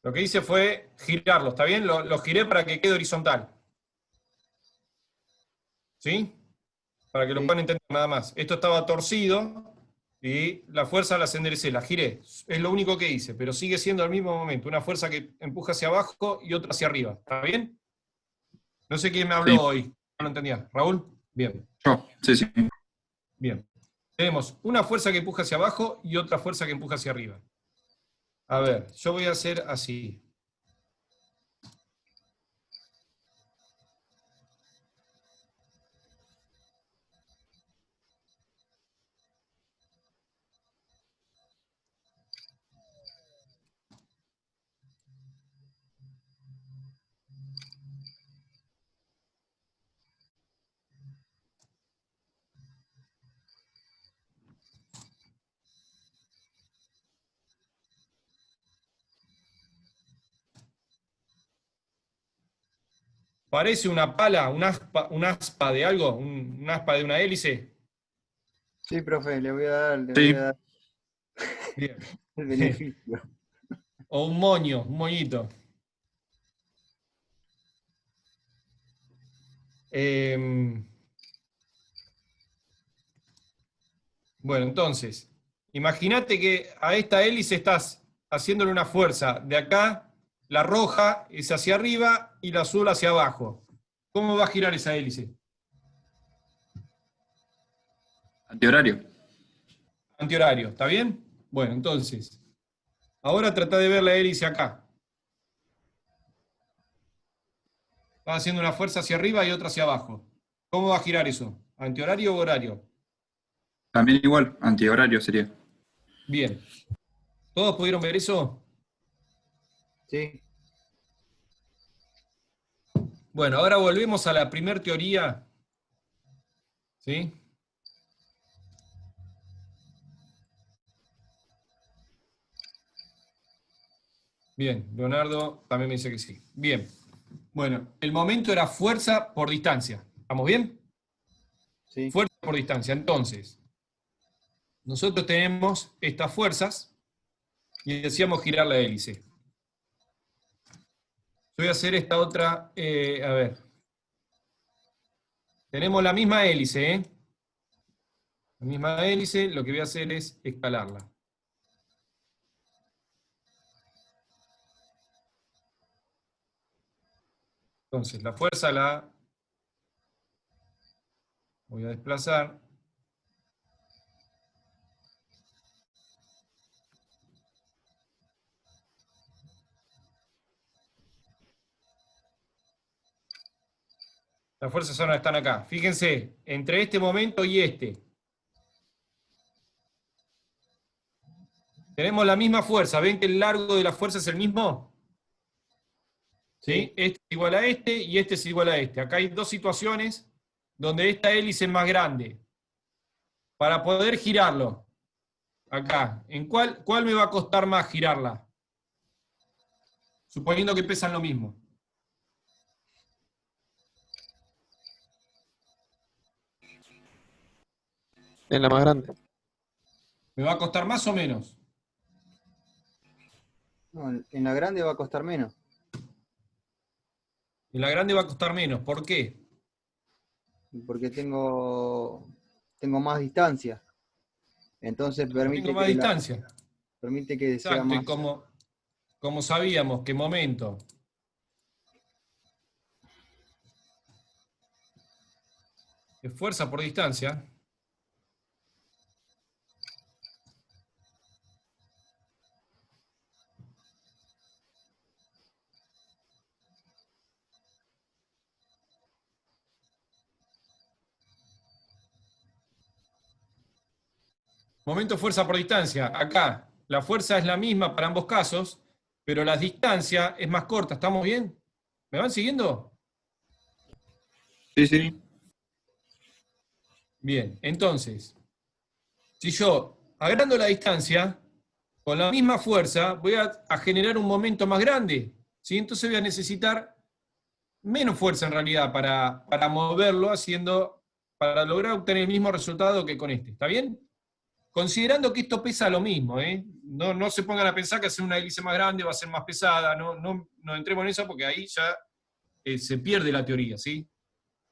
Lo que hice fue girarlo, ¿está bien? Lo giré para que quede horizontal. ¿Sí? Para que lo Sí. puedan entender nada más. Esto estaba torcido y la fuerza la enderecé, la giré. Es lo único que hice, pero sigue siendo al mismo momento. Una fuerza que empuja hacia abajo y otra hacia arriba. ¿Está bien? No sé quién me habló Sí, hoy. No lo entendía. ¿Raúl? Bien. yo, sí, sí. Bien. Tenemos una fuerza que empuja hacia abajo y otra fuerza que empuja hacia arriba. A ver, yo voy a hacer así. ¿Parece una pala, un aspa de algo? ¿Un aspa de una hélice? Sí, profe, le voy a dar Sí. el Bien. beneficio. O un moño, un moñito. Bueno, entonces, imagínate que a esta hélice estás haciéndole una fuerza. De acá, la roja es hacia arriba y la azul hacia abajo. ¿Cómo va a girar esa hélice? Antihorario. Antihorario, ¿está bien? Bueno, entonces, ahora trata de ver la hélice acá. Está haciendo una fuerza hacia arriba y otra hacia abajo. ¿Cómo va a girar eso? ¿Antihorario o horario? También igual, antihorario sería. Bien. ¿Todos pudieron ver eso? Sí. Bueno, ahora volvemos a la primera teoría. ¿Sí? Bien, Leonardo también me dice que sí. Bien. Bueno, el momento era fuerza por distancia. ¿Estamos bien? Sí. Fuerza por distancia. Entonces, nosotros tenemos estas fuerzas y decíamos girar la hélice. Yo voy a hacer esta otra, a ver. Tenemos la misma hélice, ¿eh? La misma hélice, lo que voy a hacer es escalarla. Entonces, la fuerza la voy a desplazar. Las fuerzas ahora están acá. Fíjense, entre este momento y este. Tenemos la misma fuerza. ¿Ven que el largo de la fuerza es el mismo? ¿Sí? Este es igual a este y este es igual a este. Acá hay dos situaciones donde esta hélice es más grande. Para poder girarlo, acá, ¿en cuál me va a costar más girarla? Suponiendo que pesan lo mismo. En la más grande. ¿Me va a costar más o menos? No, en la grande va a costar menos. En la grande va a costar menos. ¿Por qué? Porque tengo más distancia. Entonces permite Tengo más que distancia. permite que sea Exacto, y más. como sabíamos que momento es fuerza por distancia, momento fuerza por distancia. Acá la fuerza es la misma para ambos casos, pero la distancia es más corta. ¿Estamos bien? ¿Me van siguiendo? Sí, sí. Bien, entonces, si yo agrando la distancia, con la misma fuerza voy a generar un momento más grande. ¿Sí? Entonces voy a necesitar menos fuerza en realidad para moverlo, para lograr obtener el mismo resultado que con este. ¿Está bien? Considerando que esto pesa lo mismo, ¿eh? No se pongan a pensar que hacer una hélice más grande va a ser más pesada, no entremos en eso porque ahí ya se pierde la teoría, ¿sí?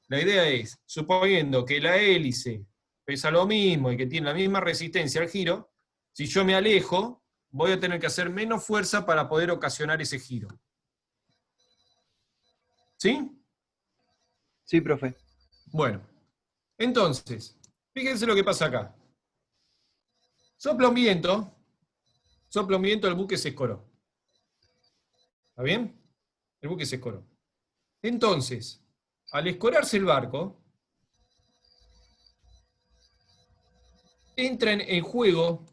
La idea es, suponiendo que la hélice pesa lo mismo y que tiene la misma resistencia al giro, si yo me alejo, voy a tener que hacer menos fuerza para poder ocasionar ese giro. ¿Sí? Sí, profe. Bueno, entonces, fíjense lo que pasa acá. Sopla un viento, el buque se escoró. ¿Está bien? El buque se escoró. Entonces, al escorarse el barco, entra en juego,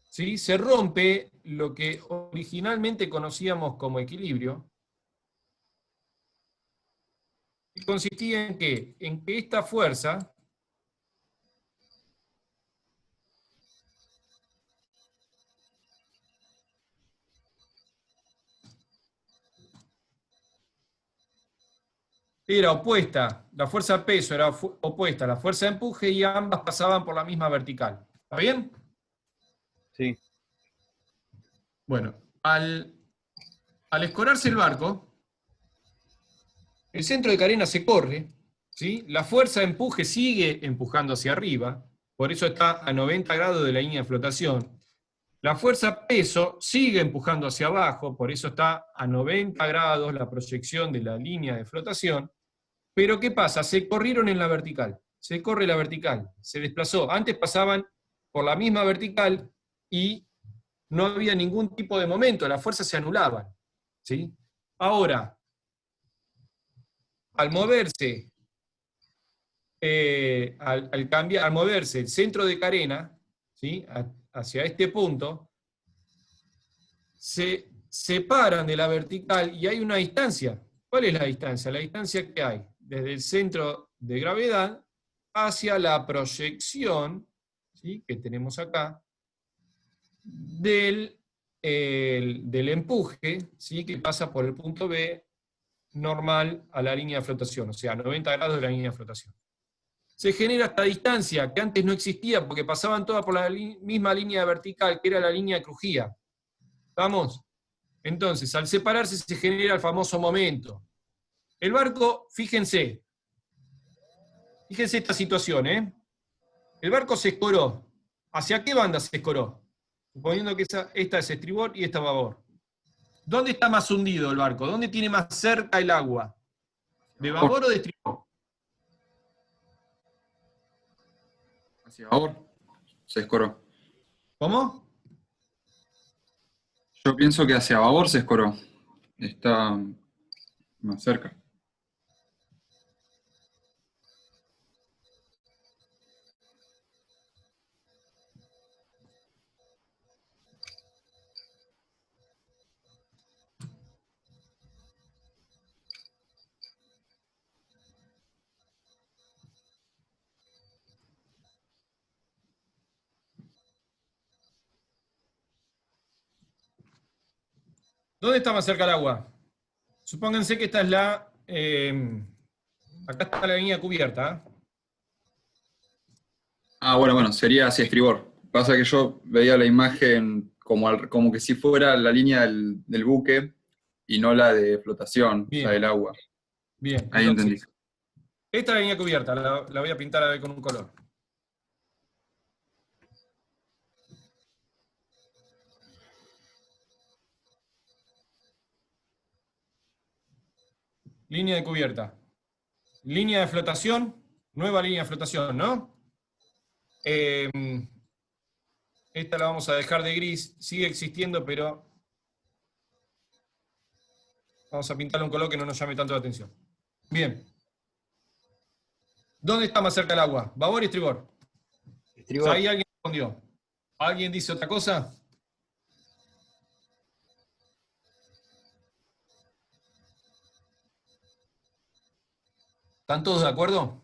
¿sí? Se rompe lo que originalmente conocíamos como equilibrio, y consistía en que esta fuerza era opuesta, la fuerza de peso era opuesta a la fuerza de empuje y ambas pasaban por la misma vertical. ¿Está bien? Sí. Bueno, al al escorarse el barco, el centro de carena se corre, ¿sí? La fuerza de empuje sigue empujando hacia arriba, por eso está a 90 grados de la línea de flotación. La fuerza peso sigue empujando hacia abajo, por eso está a 90 grados la proyección de la línea de flotación. Pero ¿qué pasa? Se corrieron en la vertical, se corre la vertical, se desplazó. Antes pasaban por la misma vertical y no había ningún tipo de momento, las fuerzas se anulaban, ¿sí? Ahora, al moverse, al moverse el centro de carena, ¿sí? Hacia este punto, se separan de la vertical y hay una distancia. ¿Cuál es la distancia? La distancia que hay desde el centro de gravedad hacia la proyección, ¿sí? Que tenemos acá, del empuje, ¿sí? Que pasa por el punto B normal a la línea de flotación, o sea, 90 grados de la línea de flotación. Se genera esta distancia que antes no existía porque pasaban todas por la misma línea vertical, que era la línea de crujía. ¿Vamos? Entonces, al separarse se genera el famoso momento. El barco, fíjense esta situación, ¿eh? El barco se escoró. ¿Hacia qué banda se escoró? Suponiendo que esta es estribor y esta babor. ¿Dónde está más hundido el barco? ¿Dónde tiene más cerca el agua? ¿De babor o de estribor? Hacia babor se escoró. ¿Cómo? Yo pienso que hacia babor se escoró. Está más cerca. ¿Dónde está más cerca el agua? Supónganse que esta es acá está la línea cubierta. Bueno, sería hacia estribor. Pasa que yo veía la imagen como que si fuera la línea del buque y no la de flotación, o sea, Bien, del agua. bien. Ahí entendí. Entonces, esta es la línea cubierta, la voy a pintar a ver con un color. Línea de cubierta. Línea de flotación, nueva línea de flotación, ¿no? Esta la vamos a dejar de gris, sigue existiendo, pero vamos a pintarle un color que no nos llame tanto la atención. Bien. ¿Dónde está más cerca el agua? ¿Babor y estribor? Estribor. Ahí alguien respondió. ¿Alguien dice otra cosa? ¿Están todos de acuerdo?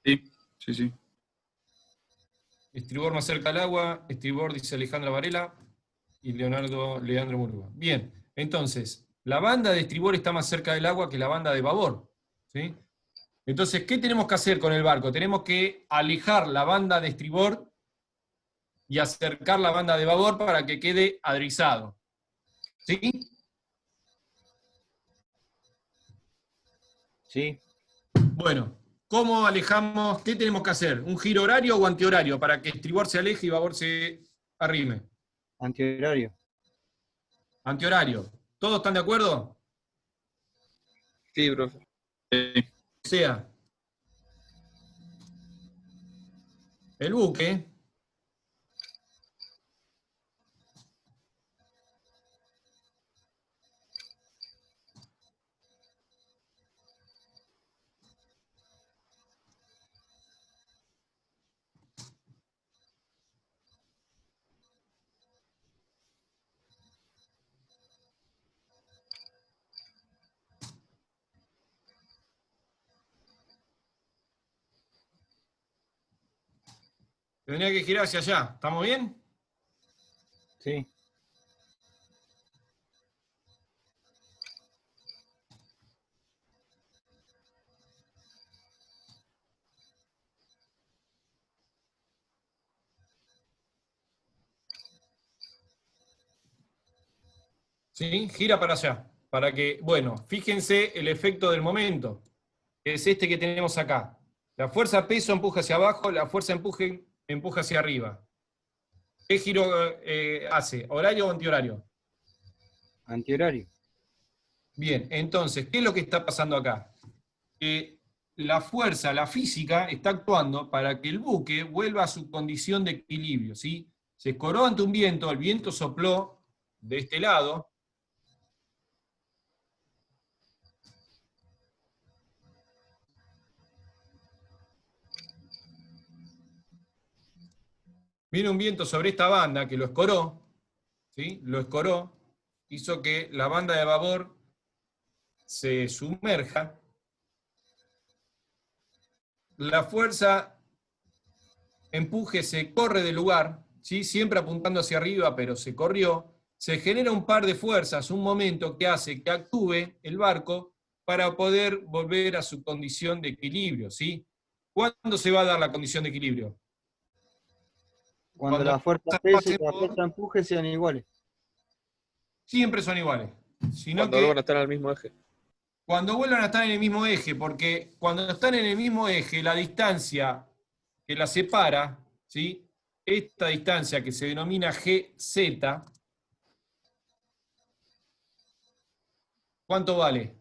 Sí, sí, sí. Estribor más cerca al agua, estribor dice Alejandra Varela y Leandro Murúa. Bien, entonces, la banda de estribor está más cerca del agua que la banda de babor, ¿sí? Entonces, ¿qué tenemos que hacer con el barco? Tenemos que alejar la banda de estribor y acercar la banda de babor para que quede adrizado. ¿Sí? Sí. Bueno, ¿cómo alejamos? ¿Qué tenemos que hacer? ¿Un giro horario o antihorario para que estribor se aleje y babor se arrime? Antihorario. Antihorario. ¿Todos están de acuerdo? Sí, profe. O sea, el buque tendría que girar hacia allá. ¿Estamos bien? Sí. ¿Sí? Gira para allá. Para que, bueno, fíjense el efecto del momento, que es este que tenemos acá. La fuerza peso empuja hacia abajo, la fuerza empuje empuja hacia arriba. ¿Qué giro hace? ¿Horario o antihorario? Antihorario. Bien, entonces, ¿qué es lo que está pasando acá? La fuerza, la física, está actuando para que el buque vuelva a su condición de equilibrio, ¿sí? Se escoró ante un viento, el viento sopló de este lado. Viene un viento sobre esta banda que lo escoró, ¿sí? Lo escoró, hizo que la banda de babor se sumerja. La fuerza empuje se corre del lugar, ¿sí? Siempre apuntando hacia arriba, pero se corrió. Se genera un par de fuerzas, un momento que hace que actúe el barco para poder volver a su condición de equilibrio, ¿sí? ¿Cuándo se va a dar la condición de equilibrio? Cuando Cuando la fuerza peso y la fuerza empuje sean iguales. siempre son iguales, sino Cuando que vuelvan a estar al mismo eje. cuando vuelvan a estar en el mismo eje, porque cuando están en el mismo eje, la distancia que la separa, ¿sí? Esta distancia que se denomina GZ, ¿cuánto vale?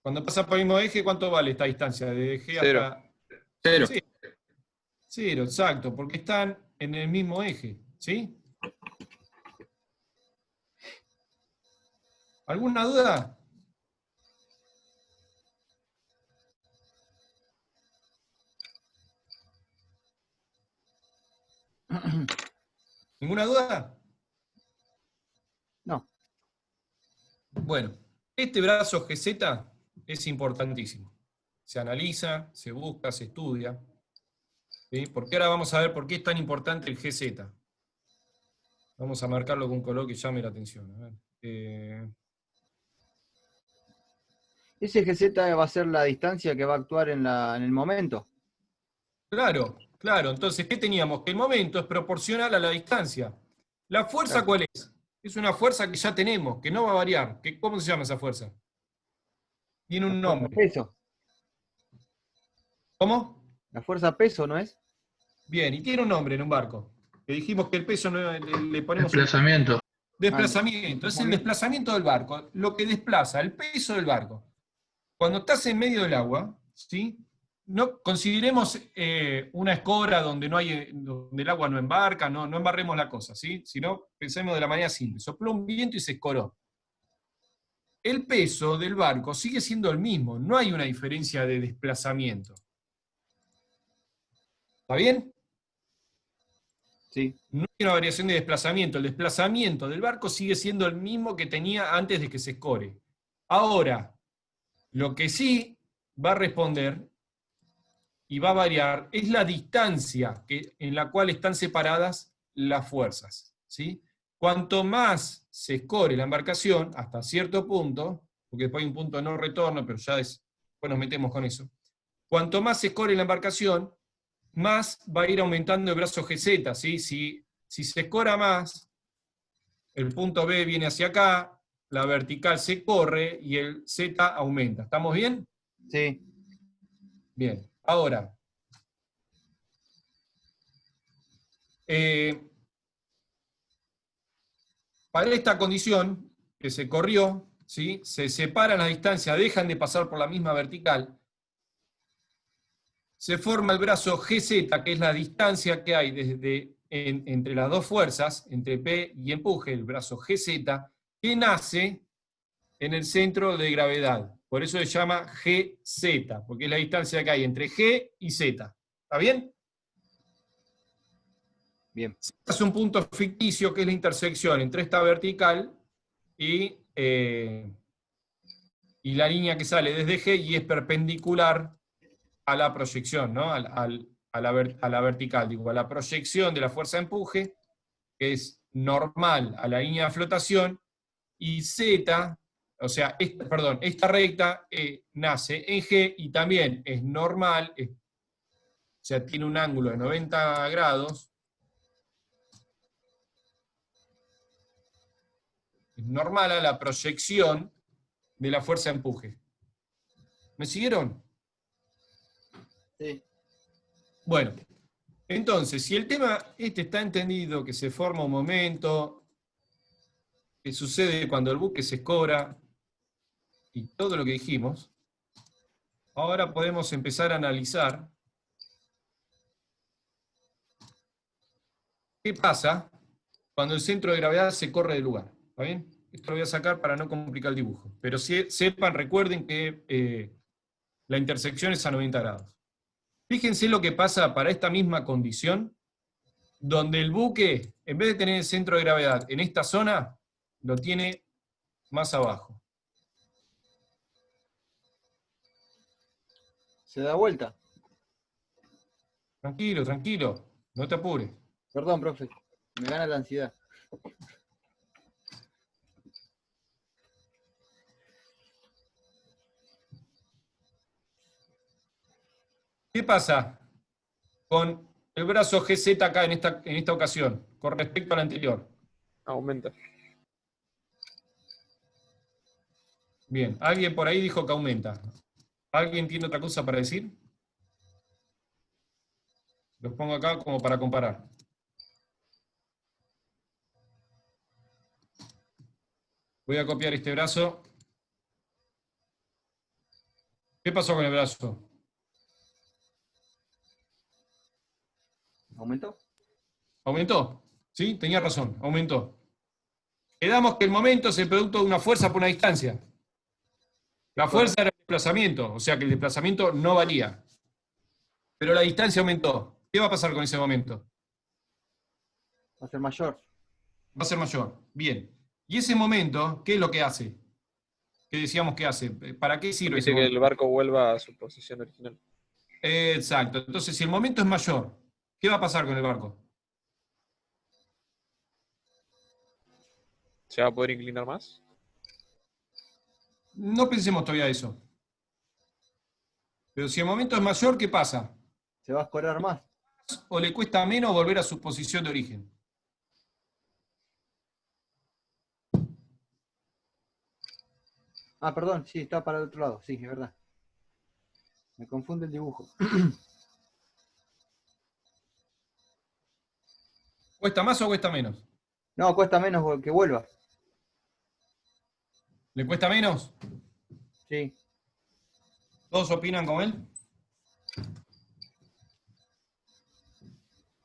Cuando pasa por el mismo eje, ¿cuánto vale esta distancia? De G Cero. hasta... Cero. Sí, cero, exacto, porque están en el mismo eje, ¿sí? ¿Alguna duda? ¿Ninguna duda? No. Bueno, este brazo GZ es importantísimo. Se analiza, se busca, se estudia. ¿Sí? Porque ahora vamos a ver por qué es tan importante el GZ. Vamos a marcarlo con un color que llame la atención. A ver. Ese GZ va a ser la distancia que va a actuar en el momento. Claro, claro. Entonces, ¿qué teníamos? Que el momento es proporcional a la distancia. ¿La fuerza Claro. cuál es? Es una fuerza que ya tenemos, que no va a variar. ¿Cómo se llama esa fuerza? Tiene un La fuerza nombre. peso. ¿Cómo? La fuerza peso, ¿no es? Bien, y tiene un nombre en un barco. Que dijimos que el peso no, le ponemos un Desplazamiento. desplazamiento. Es el desplazamiento del barco, lo que desplaza, el peso del barco. Cuando estás en medio del agua, ¿sí? No consideremos una escora donde donde el agua no embarca, no embarremos la cosa, ¿sí? Sino pensemos de la manera simple. Sopló un viento y se escoró. El peso del barco sigue siendo el mismo, no hay una diferencia de desplazamiento. ¿Está bien? Sí. No hay una variación de desplazamiento. El desplazamiento del barco sigue siendo el mismo que tenía antes de que se escore. Ahora, lo que sí va a responder y va a variar es la distancia en la cual están separadas las fuerzas, ¿sí? Cuanto más se escore la embarcación, hasta cierto punto, porque después hay un punto de no retorno, pero ya después nos metemos con eso, cuanto más se escore la embarcación, más va a ir aumentando el brazo GZ, ¿sí? Si se escora más, el punto B viene hacia acá, la vertical se corre y el Z aumenta. ¿Estamos bien? Sí. Bien. Ahora, para esta condición que se corrió, ¿sí? Se separan las distancias, dejan de pasar por la misma vertical, se forma el brazo GZ, que es la distancia que hay entre las dos fuerzas, entre P y empuje, el brazo GZ, que nace en el centro de gravedad. Por eso se llama GZ, porque es la distancia que hay entre G y Z. ¿Está bien? Bien. Es un punto ficticio que es la intersección entre esta vertical y la línea que sale desde G y es perpendicular a la proyección, ¿no? a la vertical, digo, a la proyección de la fuerza de empuje, que es normal a la línea de flotación, y Z, o sea, esta recta nace en G y también es normal, sea, tiene un ángulo de 90 grados, es normal a la proyección de la fuerza de empuje. ¿Me siguieron? Sí. Bueno, entonces, si el tema este está entendido, que se forma un momento, que sucede cuando el buque se escora, y todo lo que dijimos, ahora podemos empezar a analizar qué pasa cuando el centro de gravedad se corre del lugar. ¿Está bien? Esto lo voy a sacar para no complicar el dibujo. Pero sepan, recuerden que la intersección es a 90 grados. Fíjense lo que pasa para esta misma condición, donde el buque, en vez de tener el centro de gravedad en esta zona, lo tiene más abajo. Se da vuelta. Tranquilo, tranquilo, no te apures. Perdón, profe. Me gana la ansiedad. ¿Qué pasa con el brazo GZ acá en esta ocasión, con respecto al anterior? Aumenta. Bien, alguien por ahí dijo que aumenta. ¿Alguien tiene otra cosa para decir? Los pongo acá como para comparar. Voy a copiar este brazo. ¿Qué pasó con el brazo? ¿Aumentó? ¿Aumentó? ¿Sí? Tenía razón, aumentó. Quedamos que el momento es el producto de una fuerza por una distancia. La fuerza era el desplazamiento, o sea que el desplazamiento no varía. Pero la distancia aumentó. ¿Qué va a pasar con ese momento? Va a ser mayor. Va a ser mayor. Bien. ¿Y ese momento qué es lo que hace? ¿Qué decíamos que hace? ¿Para qué sirve ese Permite que el momento? barco vuelva a su posición original. Exacto. Entonces, si el momento es mayor, ¿qué va a pasar con el barco? ¿Se va a poder inclinar más? No pensemos todavía eso. Pero si el momento es mayor, ¿qué pasa? Se va a escorar más. ¿O le cuesta menos volver a su posición de origen? Ah, perdón, sí, está para el otro lado. Sí, es verdad. Me confunde el dibujo. ¿Cuesta más o cuesta menos? No, cuesta menos que vuelva. ¿Le cuesta menos? Sí. ¿Todos opinan como él?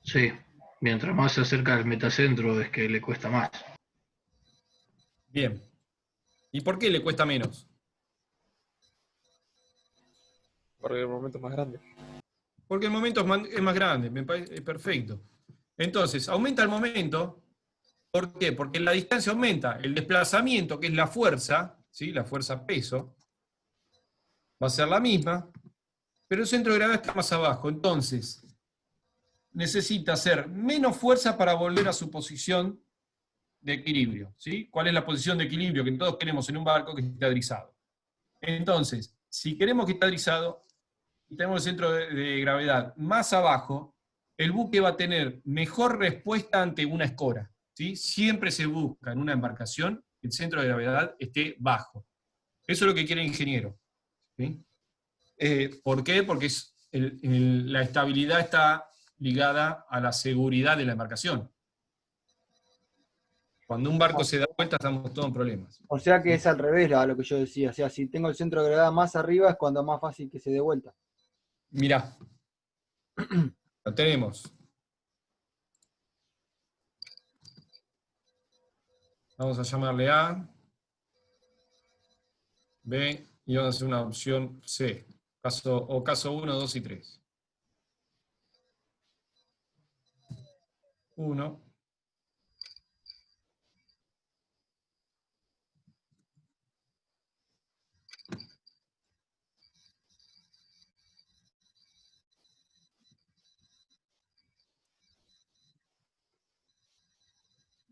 Sí, mientras más se acerca al metacentro es que le cuesta más. Bien. ¿Y por qué le cuesta menos? Porque el momento es más grande. Porque el momento es más grande, me parece perfecto. Entonces, aumenta el momento. ¿Por qué? Porque la distancia aumenta. El desplazamiento, que es la fuerza, ¿sí? La fuerza peso, va a ser la misma, pero el centro de gravedad está más abajo. Entonces, necesita hacer menos fuerza para volver a su posición de equilibrio. ¿Sí? ¿Cuál es la posición de equilibrio que todos queremos en un barco que esté drizado? Entonces, si queremos que esté drizado y tenemos el centro de gravedad más abajo, el buque va a tener mejor respuesta ante una escora. ¿Sí? Siempre se busca en una embarcación que el centro de gravedad esté bajo. Eso es lo que quiere el ingeniero. ¿Sí? ¿Por qué? Porque la estabilidad está ligada a la seguridad de la embarcación. Cuando un barco se da vuelta, estamos todos en problemas. O sea que es al revés a lo que yo decía. O sea, si tengo el centro de gravedad más arriba es cuando es más fácil que se dé vuelta. Mirá, lo tenemos. Vamos a llamarle A, B, y vamos a hacer una opción C. Caso 1, 2 y 3. 1.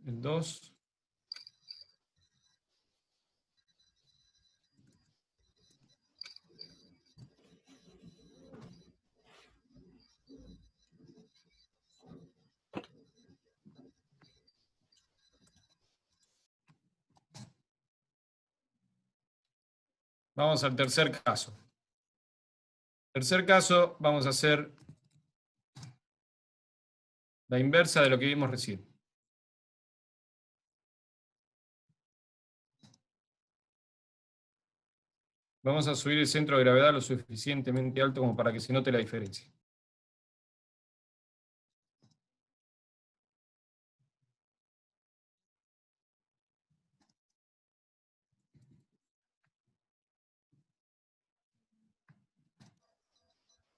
El 2. Vamos al tercer caso. Tercer caso, vamos a hacer la inversa de lo que vimos recién. Vamos a subir el centro de gravedad lo suficientemente alto como para que se note la diferencia.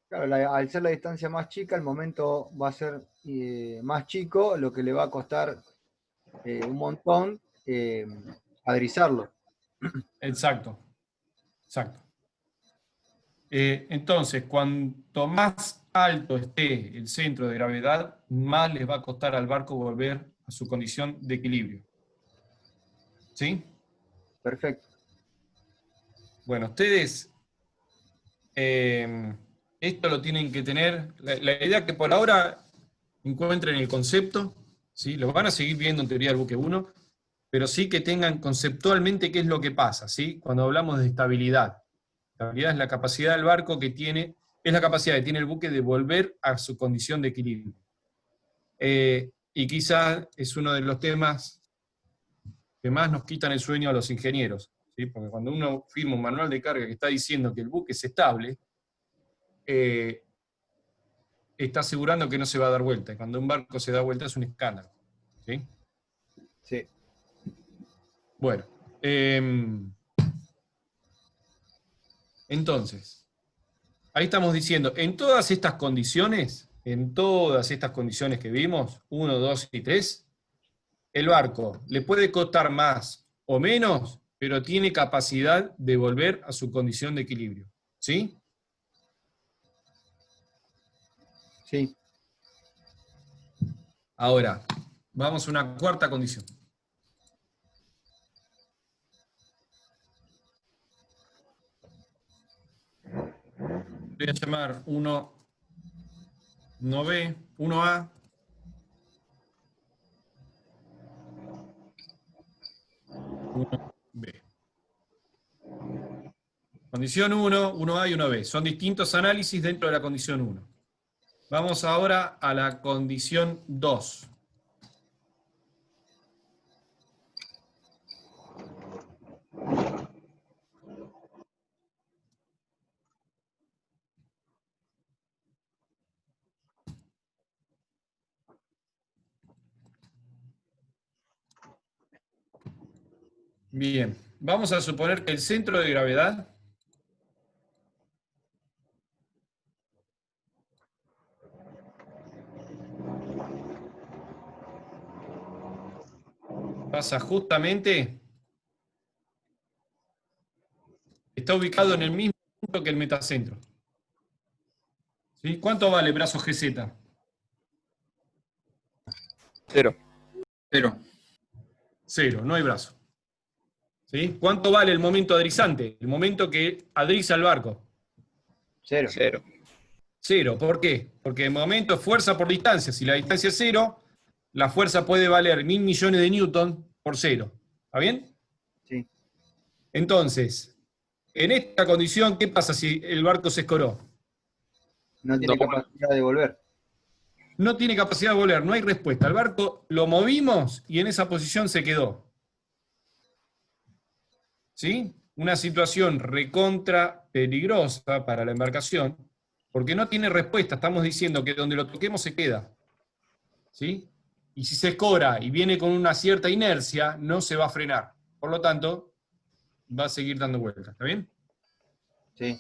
Claro, al ser la distancia más chica, el momento va a ser más chico, lo que le va a costar un montón adrizarlo. Exacto, exacto. Entonces, cuanto más alto esté el centro de gravedad, más les va a costar al barco volver a su condición de equilibrio. ¿Sí? Perfecto. Bueno, ustedes esto lo tienen que tener. La idea que por ahora encuentren el concepto, ¿sí? Lo van a seguir viendo en teoría del buque 1, pero sí que tengan conceptualmente qué es lo que pasa, ¿sí? Cuando hablamos de estabilidad. Estabilidad es la capacidad del barco que tiene, es la capacidad que tiene el buque de volver a su condición de equilibrio. Y quizás es uno de los temas que más nos quitan el sueño a los ingenieros, ¿sí? Porque cuando uno firma un manual de carga que está diciendo que el buque es estable, está asegurando que no se va a dar vuelta. Y cuando un barco se da vuelta es un escándalo. ¿Sí? Sí. Bueno. Entonces, ahí estamos diciendo, en todas estas condiciones que vimos, 1, 2 y 3, el barco le puede costar más o menos, pero tiene capacidad de volver a su condición de equilibrio. ¿Sí? Sí. Ahora, vamos a una cuarta condición. Voy a llamar 1B, 1A. 1B. Condición 1, 1A y 1B. Son distintos análisis dentro de la condición 1. Vamos ahora a la condición 2. Bien, vamos a suponer que el centro de gravedad pasa justamente, está ubicado en el mismo punto que el metacentro. ¿Sí? ¿Cuánto vale brazo GZ? 0. 0. 0, no hay brazo. ¿Sí? ¿Cuánto vale el momento adrizante? El momento que adriza el barco. 0. 0. 0, ¿por qué? Porque el momento es fuerza por distancia. Si la distancia es 0, la fuerza puede valer 1000 millones de newton por 0. ¿Está bien? Sí. Entonces, en esta condición, ¿qué pasa si el barco se escoró? No tiene capacidad de volver. No tiene capacidad de volver, no hay respuesta. El barco lo movimos y en esa posición se quedó. ¿Sí? Una situación recontra peligrosa para la embarcación, porque no tiene respuesta. Estamos diciendo que donde lo toquemos se queda. ¿Sí? Y si se escora y viene con una cierta inercia, no se va a frenar. Por lo tanto, va a seguir dando vueltas. ¿Está bien? Sí.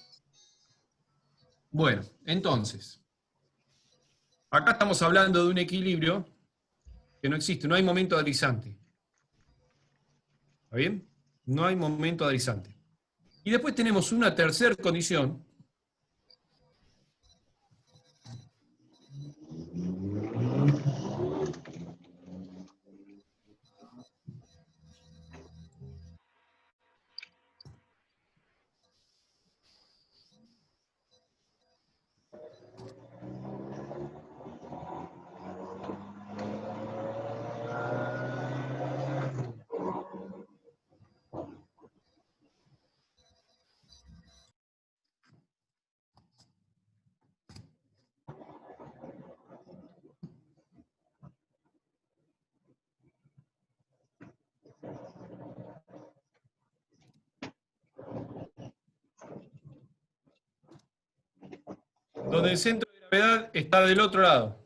Bueno, entonces, acá estamos hablando de un equilibrio que no existe, no hay momento adrizante. ¿Está bien? No hay momento adrizante. Y después tenemos una tercera condición. donde el centro de gravedad está del otro lado.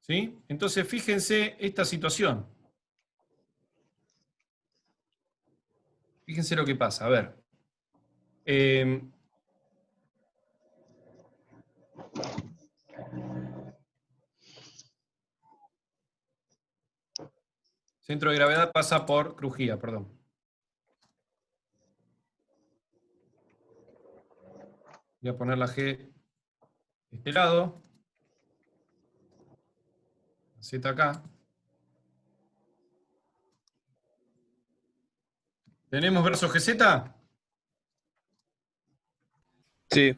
¿Sí? Entonces, fíjense esta situación. Fíjense lo que pasa. A ver. Centro de gravedad pasa por crujía, perdón. Voy a poner la G de este lado. La Z acá. ¿Tenemos verso GZ? Sí.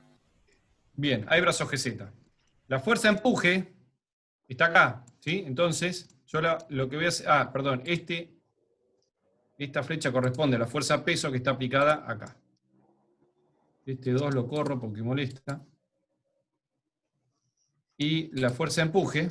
Bien, hay brazo GZ. La fuerza de empuje está acá, ¿sí? Entonces, yo lo que voy a hacer... Ah, perdón, esta flecha corresponde a la fuerza peso que está aplicada acá. Este 2 lo corro porque molesta. Y la fuerza de empuje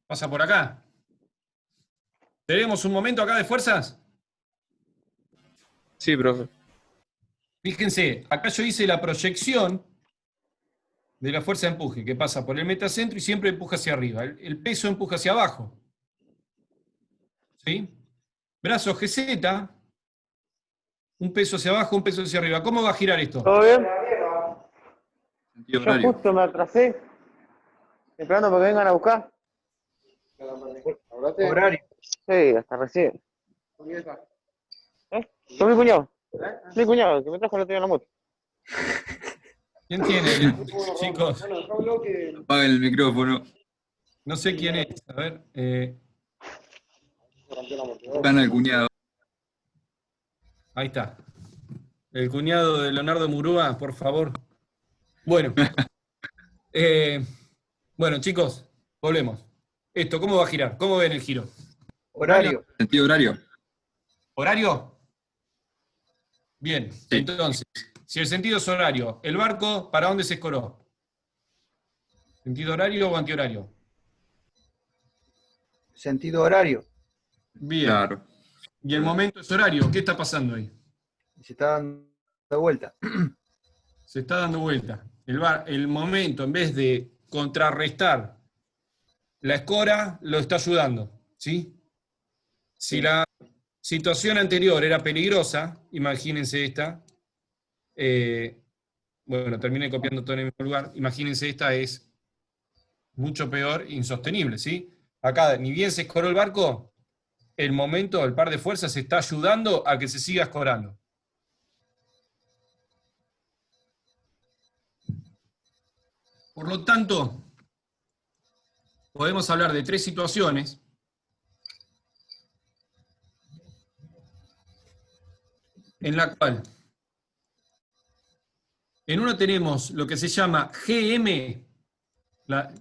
pasa por acá. ¿Tenemos un momento acá de fuerzas? Sí, profe. Fíjense, acá yo hice la proyección de la fuerza de empuje, que pasa por el metacentro y siempre empuja hacia arriba. El peso empuja hacia abajo. ¿Sí? Brazo GZ, un peso hacia abajo, un peso hacia arriba. ¿Cómo va a girar esto? ¿Todo bien? Sentido Yo horario. justo me atrasé, esperando para que vengan a buscar. Horario. Sí, hasta recién. Con mi cuñado. Mi cuñado, que me trajo el otro día en la moto. ¿Quién tiene? Chicos, Apaga el micrófono. no sé quién es. A ver. Gana el cuñado. Ahí está. El cuñado de Leonardo Murúa, por favor. Bueno. Bueno, chicos, volvemos. Esto, ¿cómo va a girar? ¿Cómo ven el giro? Horario. Sentido horario. ¿Horario? Bien, Sí. entonces, si el sentido es horario, ¿el barco para dónde se escoró? ¿Sentido horario o antihorario? Sentido horario. Bien. Claro. Y el momento es horario. ¿Qué está pasando ahí? Se está dando vuelta. Se está dando vuelta. El momento, en vez de contrarrestar la escora, lo está ayudando. ¿Sí? Si la situación anterior era peligrosa, imagínense esta. Bueno, terminé copiando todo en el mismo lugar. Imagínense esta es mucho peor, insostenible, ¿sí? Acá, ni bien se escoró el barco, el momento, el par de fuerzas está ayudando a que se siga escorando. Por lo tanto, podemos hablar de tres situaciones en la cual en uno tenemos lo que se llama GM, la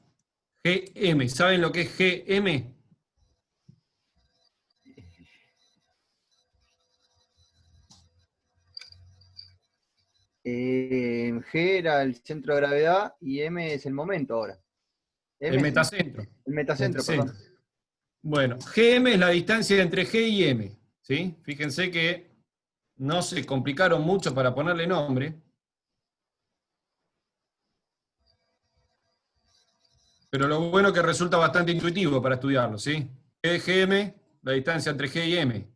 GM, ¿saben lo que es GM? G era el centro de gravedad y M es el momento ahora. M El es metacentro. el metacentro, perdón. Bueno, GM es la distancia entre G y M, ¿sí? Fíjense que no se complicaron mucho para ponerle nombre. Pero lo bueno es que resulta bastante intuitivo para estudiarlo, ¿sí? ¿Qué es GM? La distancia entre G y M.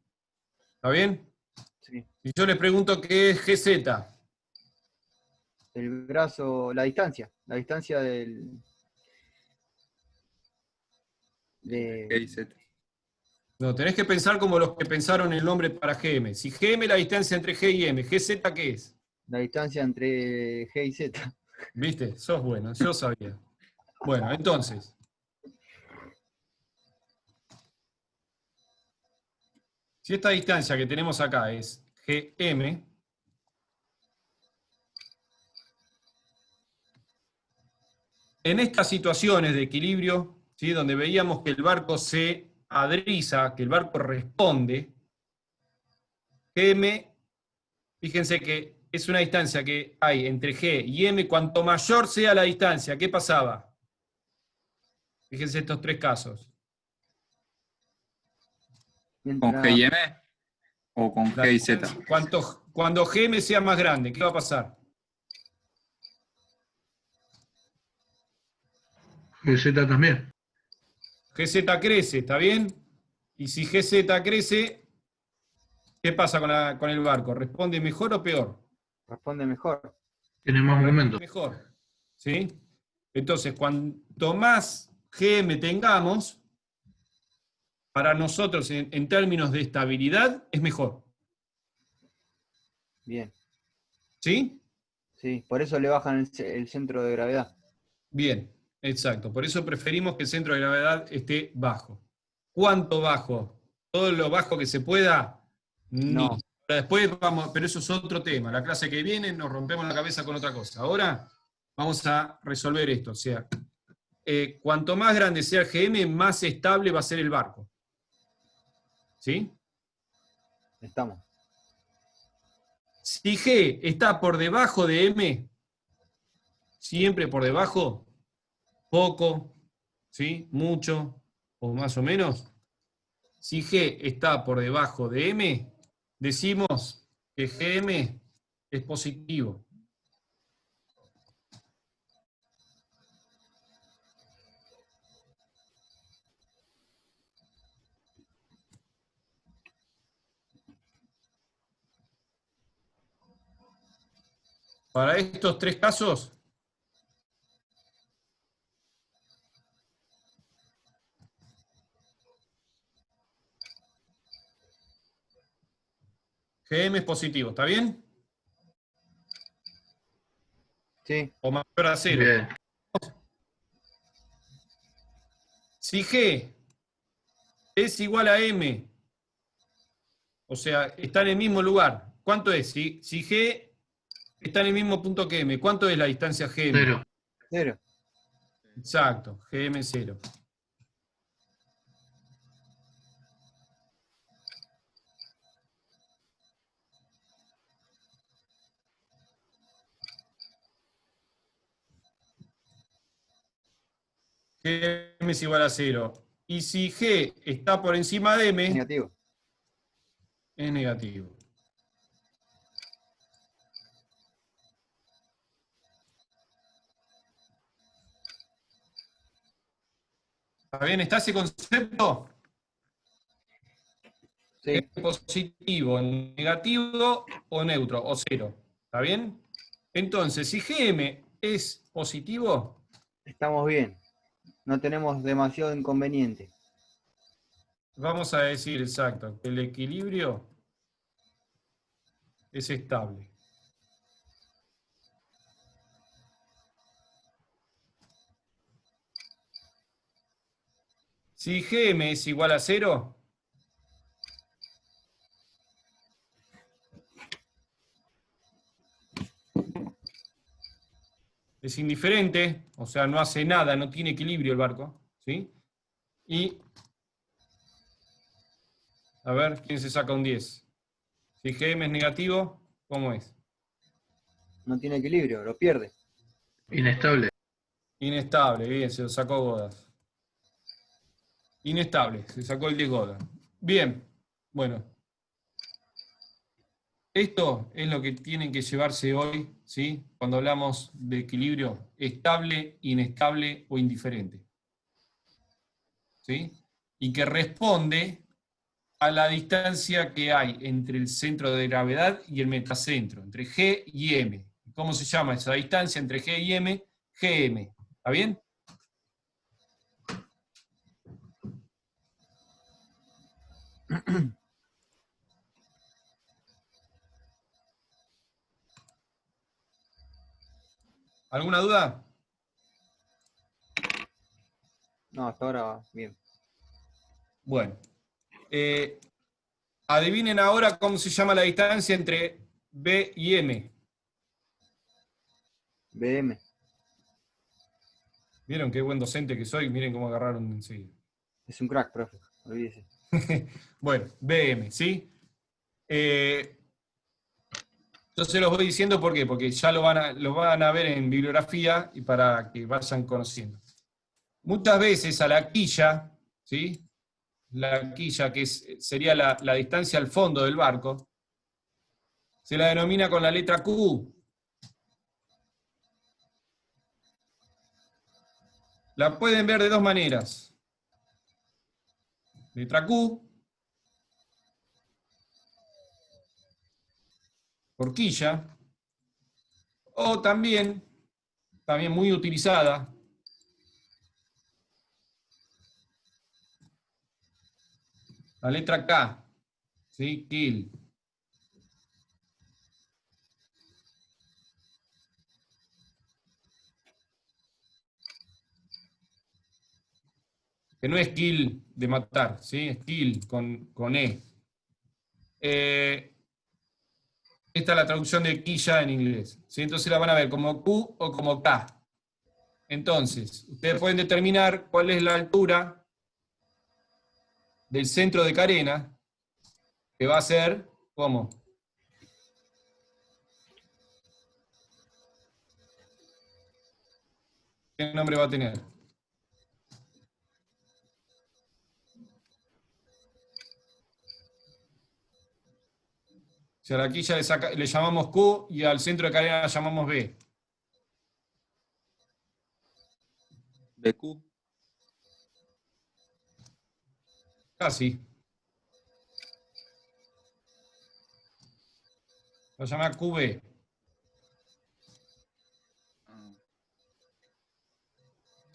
¿Está bien? Sí. Si yo les pregunto qué es GZ, El brazo, la distancia del... ¿Qué dice? no, tenés que pensar como los que pensaron el nombre para GM. Si GM es la distancia entre G y M, ¿GZ qué es? La distancia entre G y Z. ¿Viste? Sos bueno, yo sabía. Bueno, entonces. Si esta distancia que tenemos acá es GM, en estas situaciones de equilibrio ¿sí? Donde veíamos que el barco se adriza, que el barco responde, GM, fíjense que es una distancia que hay entre G y M, cuanto mayor sea la distancia, ¿qué pasaba? Fíjense estos tres casos. ¿Con Mientras- G y M? ¿O con G y Z? Cuando GM sea más grande, ¿qué va a pasar? GZ también. GZ crece, ¿está bien? Y si GZ crece, ¿qué pasa con el barco? ¿Responde mejor o peor? Responde mejor. Tiene más momento. Mejor. ¿Sí? Entonces, cuanto más GM tengamos, para nosotros en términos de estabilidad, es mejor. Bien. ¿Sí? Sí, por eso le bajan el centro de gravedad. Bien, exacto. Por eso preferimos que el centro de gravedad esté bajo. ¿Cuánto bajo? ¿Todo lo bajo que se pueda? No. Ni. Ahora después vamos, pero eso es otro tema. La clase que viene nos rompemos la cabeza con otra cosa. Ahora vamos a resolver esto. O sea, cuanto más grande sea el GM, más estable va a ser el barco. ¿Sí? Estamos. Si G está por debajo de M, siempre por debajo, poco, ¿sí? Mucho, o más o menos. Si G está por debajo de M, decimos que GM es positivo. Para estos tres casos, GM es positivo, ¿está bien? Sí, O mayor a 0. Bien. Si G es igual a M, o sea, está en el mismo lugar, ¿cuánto es? Si G está en el mismo punto que M, ¿cuánto es la distancia GM? 0. 0. Exacto, GM 0. GM es igual a 0. Y si G está por encima de M, Negativo. es negativo. ¿Está bien? ¿Está ese concepto? Sí, ¿Es positivo, negativo o neutro, o 0? ¿Está bien? Entonces, si GM es positivo, estamos bien. No tenemos demasiado inconveniente. vamos a decir exacto, que el equilibrio es estable. Si GM es igual a 0, es indiferente, o sea, no hace nada, no tiene equilibrio el barco, ¿sí? Y, a ver, ¿quién se saca un 10? Si GM es negativo, ¿cómo es? No tiene equilibrio, lo pierde. Inestable. Inestable, bien, se lo sacó Godas. Inestable, se sacó el 10 Godas. Bien, bueno. Esto es lo que tienen que llevarse hoy, ¿sí? Cuando hablamos de equilibrio estable, inestable o indiferente. ¿Sí? Y que responde a la distancia que hay entre el centro de gravedad y el metacentro, entre G y M. ¿Cómo se llama esa distancia entre G y M? GM. ¿Está bien? ¿Alguna duda? No, hasta ahora bien. Bueno. Adivinen ahora cómo se llama la distancia entre B y M. BM. ¿Vieron qué buen docente que soy? Miren cómo agarraron enseguida. Es un crack, profe, olvídese. Bueno, BM, ¿sí? Yo se los voy diciendo ¿por qué? Porque ya lo van a ver en bibliografía y para que vayan conociendo. Muchas veces a la quilla, ¿sí? La quilla, que sería la distancia al fondo del barco, se la denomina con la letra Q. La pueden ver de dos maneras. Letra Q, por quilla, o también muy utilizada, la letra K, ¿sí? Kill. Que no es kill de matar, ¿sí? Es kill con E. Esta es la traducción de quilla en inglés, ¿sí? Entonces la van a ver como Q o como K. Entonces, ustedes pueden determinar cuál es la altura del centro de carena, que va a ser, ¿cómo? ¿Qué nombre va a tener? Si a la quilla le llamamos Q y al centro de carena le llamamos B. BQ. Casi. Lo llama QB.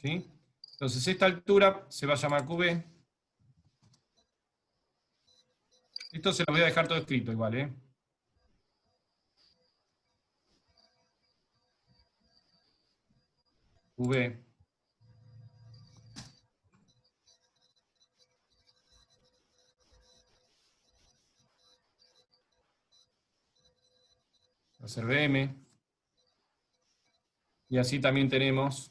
¿Sí? Entonces esta altura se va a llamar QB. Esto se lo voy a dejar todo escrito igual, ¿eh? QB. Va a ser BM. Y así también tenemos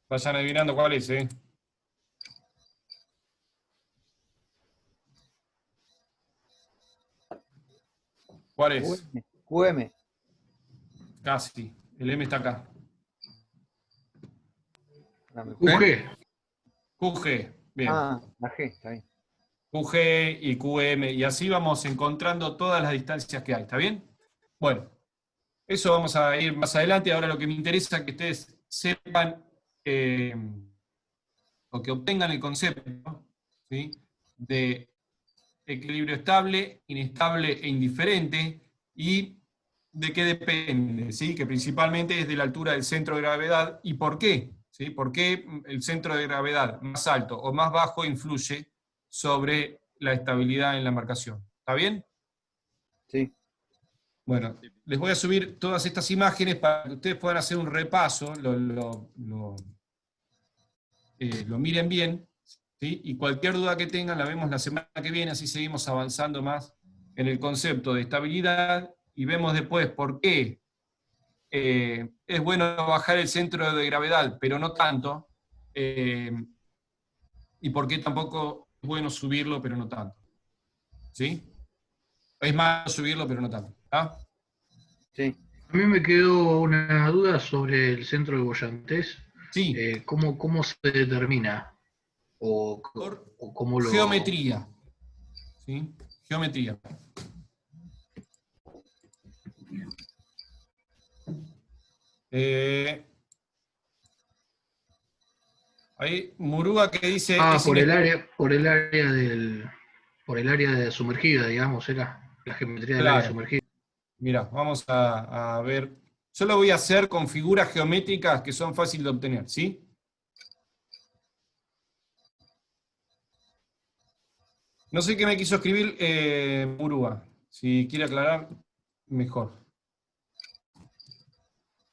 vayan adivinando cuál es, ¿eh? ¿Cuál es? QM. Casi. El M está acá. UG. QG. Bien. Ah, la G, está bien. QG y QM. Y así vamos encontrando todas las distancias que hay. ¿Está bien? Bueno. Eso vamos a ir más adelante. Ahora lo que me interesa es que ustedes sepan o que obtengan el concepto, ¿sí? De equilibrio estable, inestable e indiferente, y de qué depende, ¿sí? Que principalmente es de la altura del centro de gravedad y por qué, ¿sí? ¿Por qué el centro de gravedad más alto o más bajo influye sobre la estabilidad en la embarcación? ¿Está bien? Sí. Bueno, les voy a subir todas estas imágenes para que ustedes puedan hacer un repaso, lo miren bien, ¿sí? Y cualquier duda que tengan la vemos la semana que viene, así seguimos avanzando más en el concepto de estabilidad y vemos después por qué es bueno bajar el centro de gravedad, pero no tanto, y por qué tampoco es bueno subirlo, pero no tanto. ¿Sí? Es malo subirlo, pero no tanto. ¿Ah? Sí. A mí me quedó una duda sobre el centro de Boyantés. Sí. ¿Cómo se determina? ¿O cómo lo...? Geometría. ¿Sí? Geometría. Ahí Murúa que dice... por el área de sumergida, digamos, era la geometría del área sumergida. Mira, vamos a ver. Yo lo voy a hacer con figuras geométricas que son fáciles de obtener, ¿sí? No sé qué me quiso escribir Murúa. Si quiere aclarar, mejor.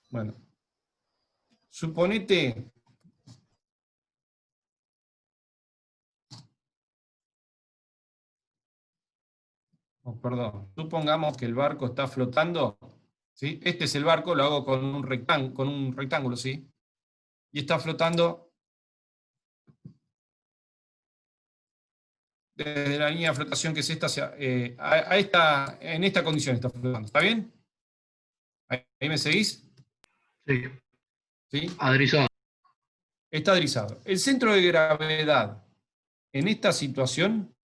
Bueno. Suponete... Oh, perdón. Supongamos que el barco está flotando. ¿Sí? Este es el barco, lo hago con un rectángulo, ¿sí? Y está flotando desde la línea de flotación que es esta, en esta condición está flotando. ¿Está bien? ¿Ahí me seguís? Sí. ¿Sí? Adrizado. Está adrizado. El centro de gravedad en esta situación,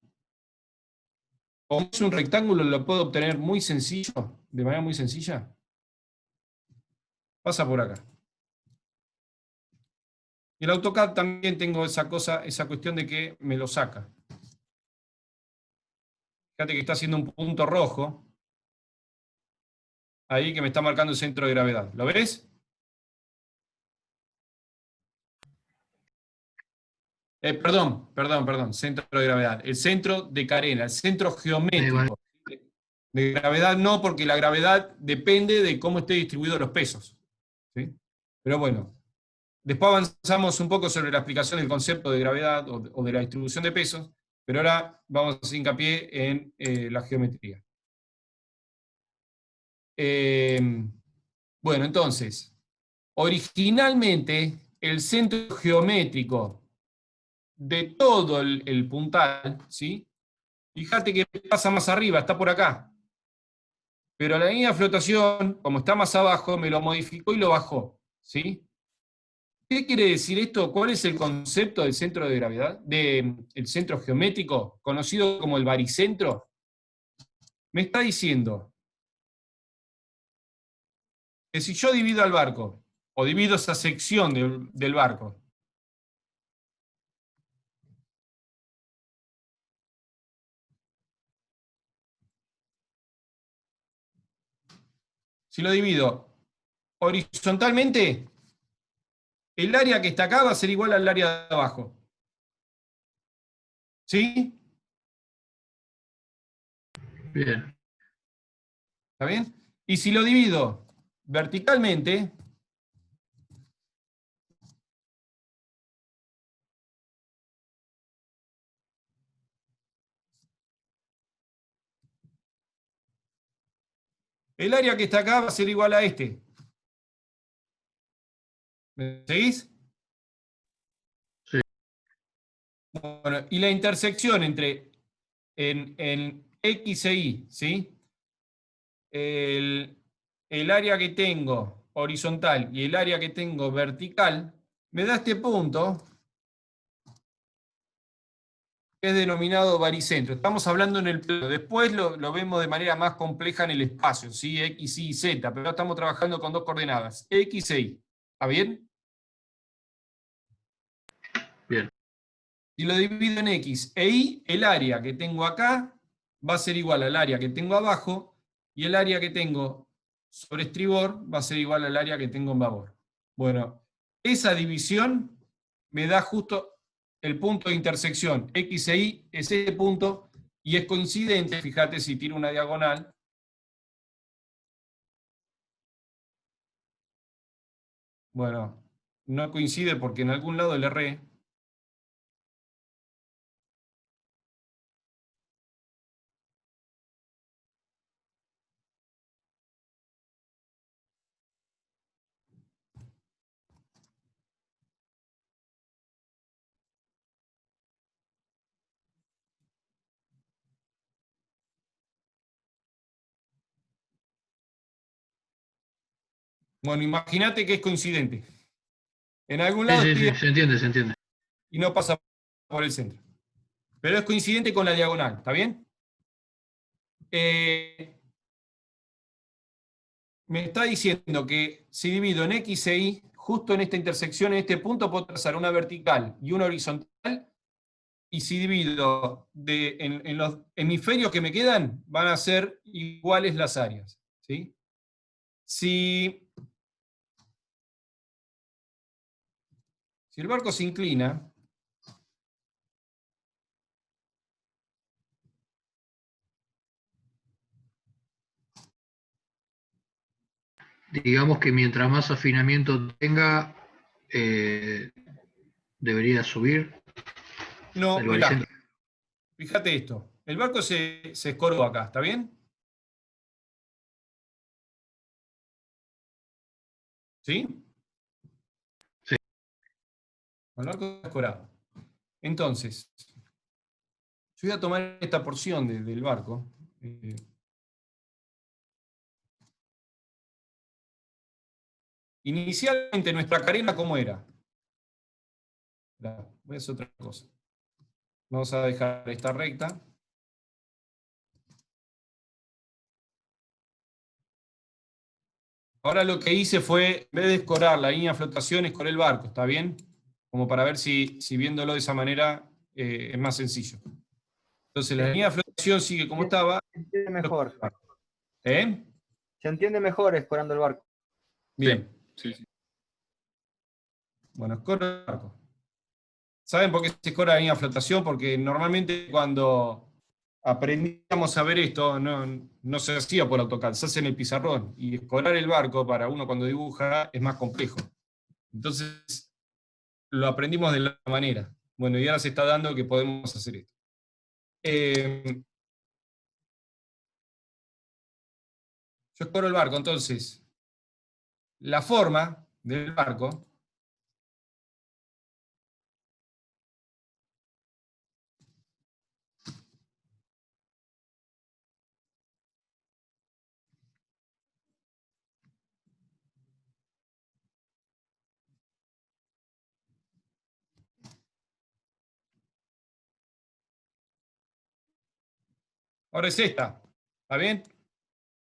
como es un rectángulo, lo puedo obtener muy sencillo, de manera muy sencilla. Pasa por acá. Y el AutoCAD también tengo esa cuestión de que me lo saca. Fíjate que está haciendo un punto rojo, ahí que me está marcando el centro de gravedad. ¿Lo ves? Perdón, centro de gravedad. El centro de carena, el centro Vale. geométrico. De gravedad no, porque la gravedad depende de cómo esté distribuidos los pesos. ¿Sí? Pero bueno, después avanzamos un poco sobre la explicación del concepto de gravedad o de la distribución de pesos, pero ahora vamos a hacer hincapié en la geometría. Bueno, entonces, originalmente el centro geométrico de todo el puntal, ¿sí? Fíjate que pasa más arriba, está por acá. Pero la línea de flotación, como está más abajo, me lo modificó y lo bajó, ¿sí? ¿Qué quiere decir esto? ¿Cuál es el concepto del centro de gravedad? Del centro geométrico, conocido como el baricentro. Me está diciendo que si yo divido al barco, o divido esa sección del barco, si lo divido horizontalmente, el área que está acá va a ser igual al área de abajo. ¿Sí? Bien. ¿Está bien? Y si lo divido verticalmente, el área que está acá va a ser igual a este. ¿Me seguís? Sí. Bueno, y la intersección entre en X e Y, ¿sí? El área que tengo horizontal y el área que tengo vertical, me da este punto, que es denominado baricentro. Estamos hablando en el plano. Después lo vemos de manera más compleja en el espacio, ¿sí? X, Y, Z, pero ahora estamos trabajando con dos coordenadas, X e Y. ¿Está bien? Bien. Si lo divido en X e Y, el área que tengo acá va a ser igual al área que tengo abajo, y el área que tengo sobre estribor va a ser igual al área que tengo en babor. Bueno, esa división me da justo el punto de intersección X e Y, es ese punto, y es coincidente, fíjate si tiro una diagonal, bueno, no coincide porque en algún lado le erré. Bueno, imagínate que es coincidente. En algún Sí, lado sí, estoy sí, se entiende, se entiende. y no pasa por el centro. Pero es coincidente con la diagonal, ¿está bien? Me está diciendo que si divido en X e Y, justo en esta intersección, en este punto, puedo trazar una vertical y una horizontal, y si divido en los hemisferios que me quedan, van a ser iguales las áreas, ¿sí? Si el barco se inclina, Digamos que mientras más afinamiento tenga, debería subir No, el mirá, baricentro. fíjate esto. El barco se escoró acá, ¿está bien? ¿Sí? Sí. El barco está escorado. Entonces, yo voy a tomar esta porción del barco. Inicialmente nuestra carena, ¿cómo era? Voy a hacer otra cosa. Vamos a dejar esta recta. Ahora lo que hice fue, en vez de escorar la línea de flotación, escoré el barco, ¿está bien? Como para ver si viéndolo de esa manera es más sencillo. Entonces la línea de flotación sigue como estaba. Se entiende mejor. ¿Eh? Se entiende mejor escorando el barco. Bien. Sí, sí. Bueno, escoro el barco. ¿Saben por qué se escora la línea de flotación? Porque normalmente cuando aprendíamos a ver esto, no se hacía por AutoCAD, se hace en el pizarrón. Y escorar el barco para uno cuando dibuja es más complejo. Entonces, lo aprendimos de la manera. Bueno, y ahora se está dando que podemos hacer esto. Yo escoro el barco, entonces, la forma del barco ahora es esta. ¿Está bien?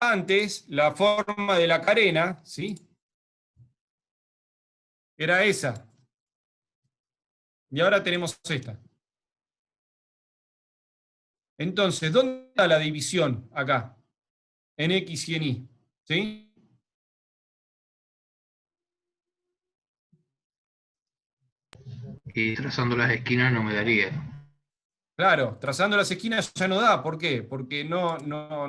Antes, la forma de la carena, ¿sí? Era esa. Y ahora tenemos esta. Entonces, ¿dónde está la división acá? En X y en Y. ¿Sí? Y trazando las esquinas no me daría. Claro, trazando las esquinas ya no da. ¿Por qué? Porque no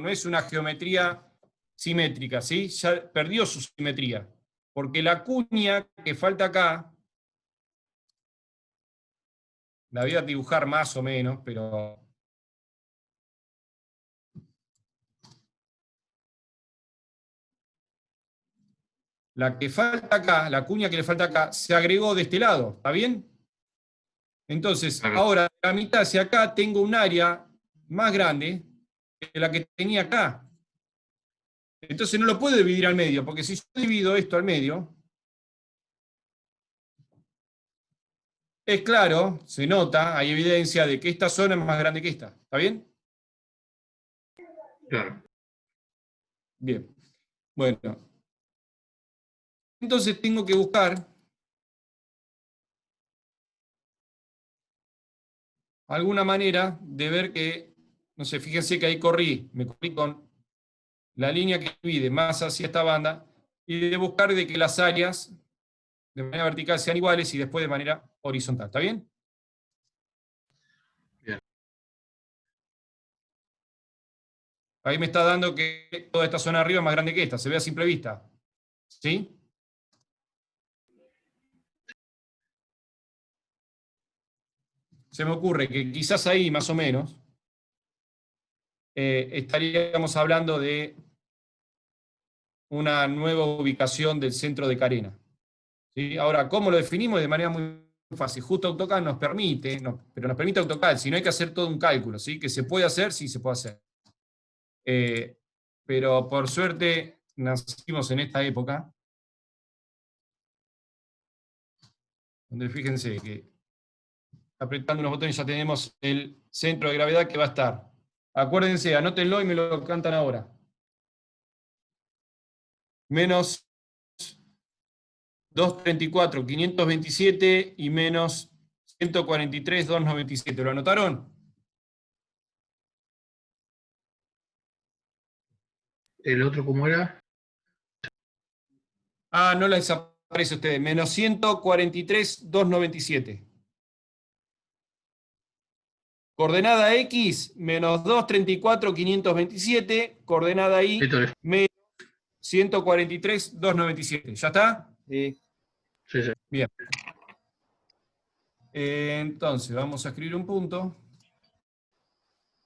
es una geometría simétrica, ¿sí? Ya perdió su simetría. Porque la cuña que falta acá, la voy a dibujar más o menos, pero la que falta acá, la cuña que le falta acá, se agregó de este lado, ¿está bien? Entonces, Claro. ahora, de la mitad hacia acá tengo un área más grande que la que tenía acá. Entonces no lo puedo dividir al medio, porque si yo divido esto al medio, es claro, se nota, hay evidencia de que esta zona es más grande que esta. ¿Está bien? Claro. Bien. Bueno. Entonces tengo que buscar alguna manera de ver que, no sé, fíjense que ahí me corrí con la línea que divide más hacia esta banda, y de buscar de que las áreas de manera vertical sean iguales y después de manera horizontal. ¿Está bien? Bien. Ahí me está dando que toda esta zona de arriba es más grande que esta, se ve a simple vista. ¿Sí? Se me ocurre que quizás ahí, más o menos, estaríamos hablando de una nueva ubicación del centro de carena. ¿Sí? Ahora, ¿cómo lo definimos? De manera muy fácil. Justo AutoCAD nos permite, pero nos permite AutoCAD, si no hay que hacer todo un cálculo, ¿sí? Que se puede hacer, sí se puede hacer. Pero por suerte nacimos en esta época, donde fíjense que apretando unos botones ya tenemos el centro de gravedad que va a estar. Acuérdense, anótenlo y me lo cantan ahora. Menos 234.527 y menos 143.297. ¿Lo anotaron? ¿El otro cómo era? Ah, no les aparece a ustedes. Menos 143.297. Coordenada X, menos 234.527. Coordenada Y, Esto es menos 143,297. ¿Ya está? Sí. Sí, sí. Bien. Entonces, vamos a escribir un punto.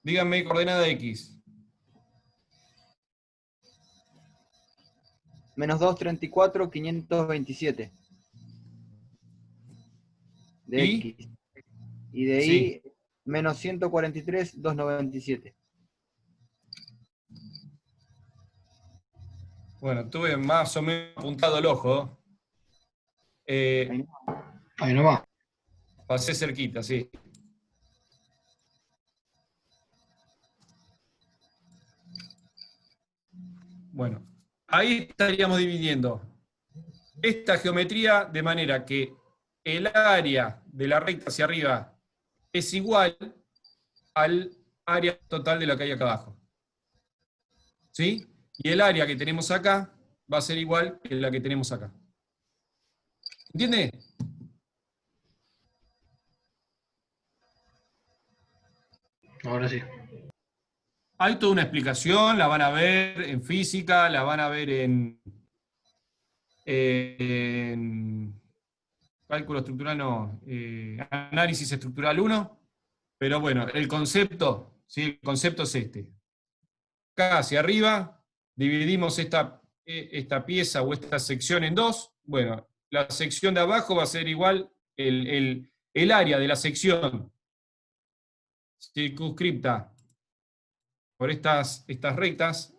Díganme coordenada X. Menos 234, 527. De ¿Y? X. Y de Sí. Y, menos 143, 297. Bueno, tuve más o menos apuntado el ojo. Ahí Ahí nomás. Pasé cerquita, sí. Bueno, ahí estaríamos dividiendo esta geometría de manera que el área de la recta hacia arriba es igual al área total de la que hay acá abajo. ¿Sí? Y el área que tenemos acá va a ser igual que la que tenemos acá. ¿Entiende? Ahora sí. Hay toda una explicación, la van a ver en física, la van a ver en cálculo estructural, no, análisis estructural 1, pero bueno, el concepto, ¿sí? El concepto es este. Acá hacia arriba dividimos esta pieza o esta sección en dos. Bueno, la sección de abajo va a ser igual, el área de la sección circunscripta por estas rectas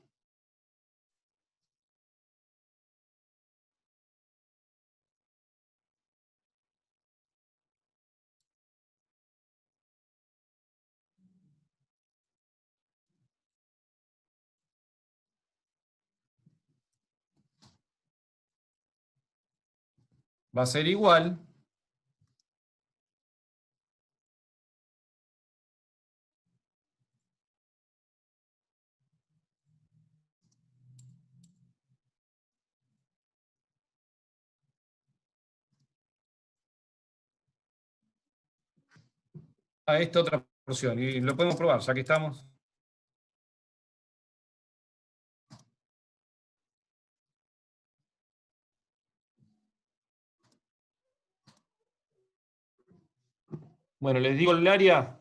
va a ser igual a esta otra porción. Y lo podemos probar, ya que estamos. Bueno, les digo el área.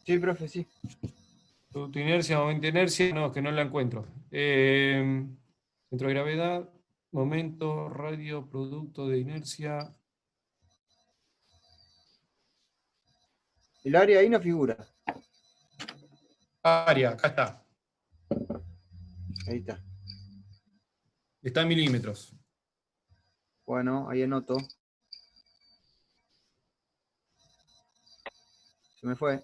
Sí, profe, sí. Producto de inercia, momento de inercia, no, es que no la encuentro. Centro de gravedad, momento, radio, producto de inercia. El área ahí no figura. Área, acá está. Ahí está. Está en milímetros. Bueno, ahí anoto. Se me fue.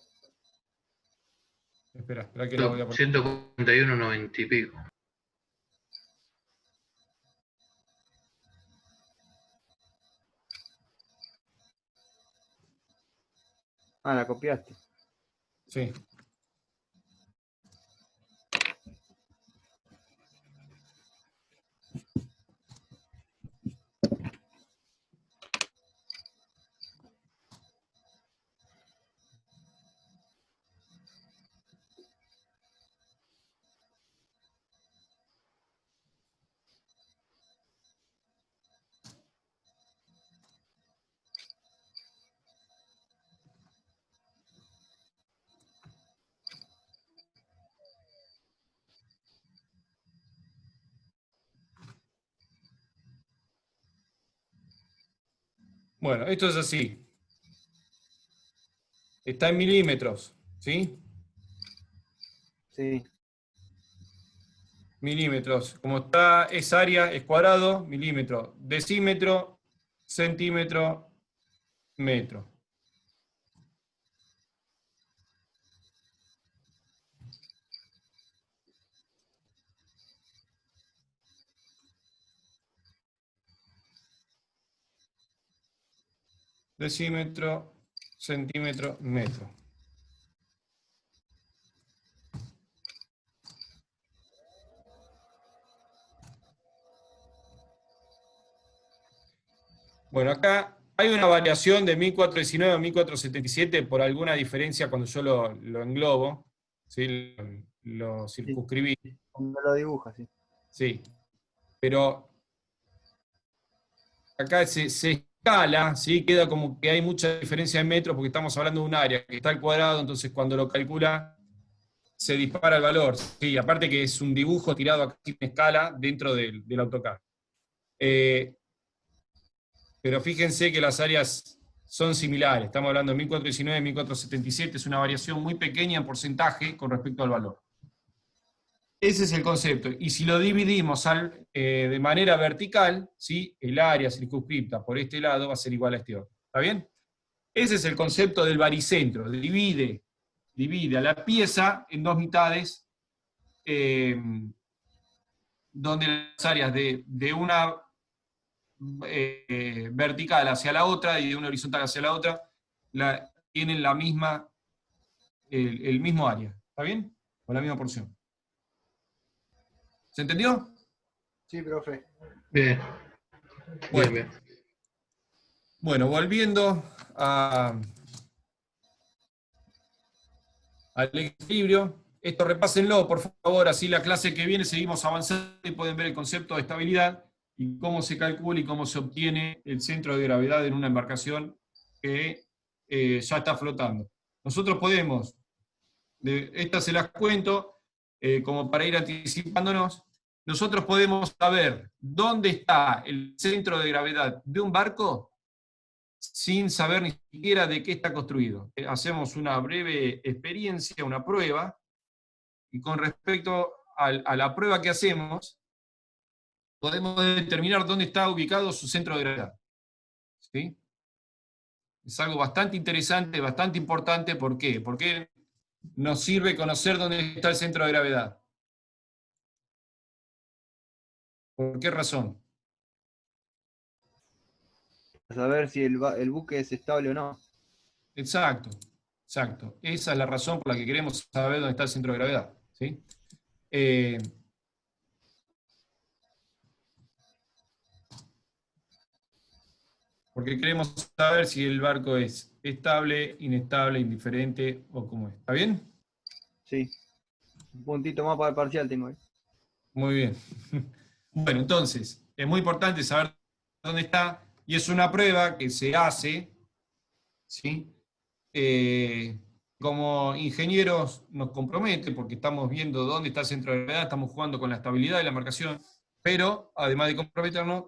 Espera que la voy a poner. 141,90 y pico. Ah, la copiaste. Sí. Bueno, esto es así. Está en milímetros, ¿sí? Sí. Milímetros. Como está, es área, es cuadrado, milímetro. Decímetro, centímetro, metro. Decímetro, centímetro, metro. Bueno, acá hay una variación de 1419 a 1477 por alguna diferencia cuando yo lo englobo, ¿sí? Lo circunscribí, Cuando lo dibuja, sí. sí. Pero acá se escala, ¿sí? Queda como que hay mucha diferencia en metros porque estamos hablando de un área que está al cuadrado, entonces cuando lo calcula se dispara el valor. Sí, aparte que es un dibujo tirado aquí en escala dentro del AutoCAD. Pero fíjense que las áreas son similares. Estamos hablando de 1419, 1477, es una variación muy pequeña en porcentaje con respecto al valor. Ese es el concepto. Y si lo dividimos de manera vertical, ¿sí? El área circunscripta por este lado va a ser igual a este otro. ¿Está bien? Ese es el concepto del baricentro. Divide a la pieza en dos mitades, donde las áreas de una vertical hacia la otra y de una horizontal hacia la otra tienen la misma, el mismo área. ¿Está bien? O la misma porción. ¿Se entendió? Sí, profe. Bien, Bueno. bien. Bueno, volviendo al equilibrio, esto repásenlo, por favor, así la clase que viene seguimos avanzando y pueden ver el concepto de estabilidad y cómo se calcula y cómo se obtiene el centro de gravedad en una embarcación que ya está flotando. Nosotros podemos, estas se las cuento, como para ir anticipándonos, nosotros podemos saber dónde está el centro de gravedad de un barco sin saber ni siquiera de qué está construido. Hacemos una breve experiencia, una prueba, y con respecto a la prueba que hacemos, podemos determinar dónde está ubicado su centro de gravedad. ¿Sí? Es algo bastante interesante, bastante importante. ¿Por qué? Porque nos sirve conocer dónde está el centro de gravedad. ¿Por qué razón? Saber si el buque es estable o no. Exacto, exacto. Esa es la razón por la que queremos saber dónde está el centro de gravedad. ¿Sí? Porque queremos saber si el barco es estable, inestable, indiferente o cómo es. ¿Está bien? Sí. Un puntito más para el parcial tengo ahí. Muy bien. Bueno, entonces, es muy importante saber dónde está, y es una prueba que se hace, ¿sí? Como ingenieros nos compromete, porque estamos viendo dónde está el centro de gravedad, estamos jugando con la estabilidad de la embarcación, pero además de comprometernos,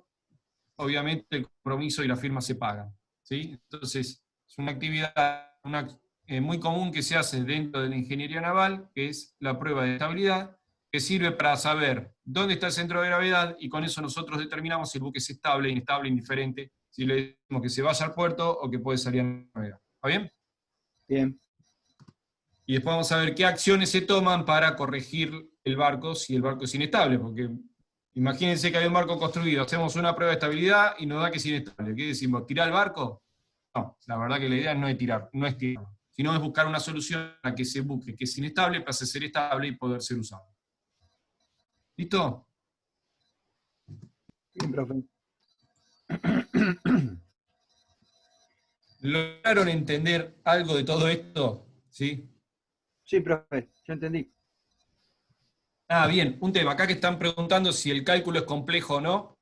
obviamente el compromiso y la firma se pagan. ¿Sí? Entonces, es una actividad muy común que se hace dentro de la ingeniería naval, que es la prueba de estabilidad, que sirve para saber dónde está el centro de gravedad, y con eso nosotros determinamos si el buque es estable, inestable, indiferente, si le decimos que se vaya al puerto o que puede salir a navegar. ¿Está bien? Bien. Y después vamos a ver qué acciones se toman para corregir el barco si el barco es inestable, porque imagínense que hay un barco construido, hacemos una prueba de estabilidad y nos da que es inestable. ¿Qué decimos? ¿Tirar el barco? No, la verdad que la idea no es tirar, sino es buscar una solución para que ese buque que es inestable pase a ser estable y poder ser usado. ¿Listo? Bien, profe. ¿Lograron entender algo de todo esto? ¿Sí? Sí, profe, yo entendí. Ah, bien, un tema. Acá que están preguntando si el cálculo es complejo o no.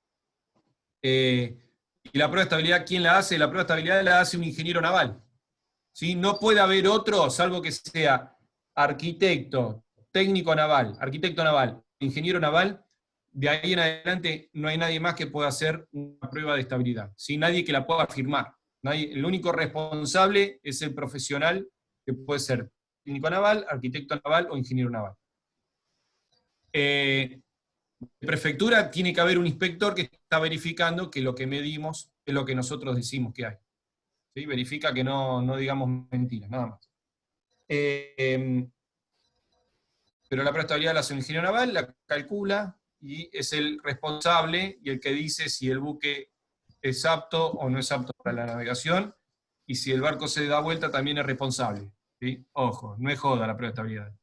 Y la prueba de estabilidad, ¿quién la hace? La prueba de estabilidad la hace un ingeniero naval. ¿Sí? No puede haber otro, salvo que sea arquitecto, técnico naval, arquitecto naval, ingeniero naval. De ahí en adelante no hay nadie más que pueda hacer una prueba de estabilidad. ¿Sí? Nadie que la pueda firmar. El único responsable es el profesional, que puede ser técnico naval, arquitecto naval o ingeniero naval. De prefectura tiene que haber un inspector que está verificando que lo que medimos es lo que nosotros decimos que hay. ¿Sí? Verifica que no digamos mentiras, nada más. Pero la prueba de estabilidad la hace un ingeniero naval, la calcula, y es el responsable y el que dice si el buque es apto o no es apto para la navegación, y si el barco se da vuelta también es responsable. ¿Sí? Ojo, no es joda la prueba de estabilidad.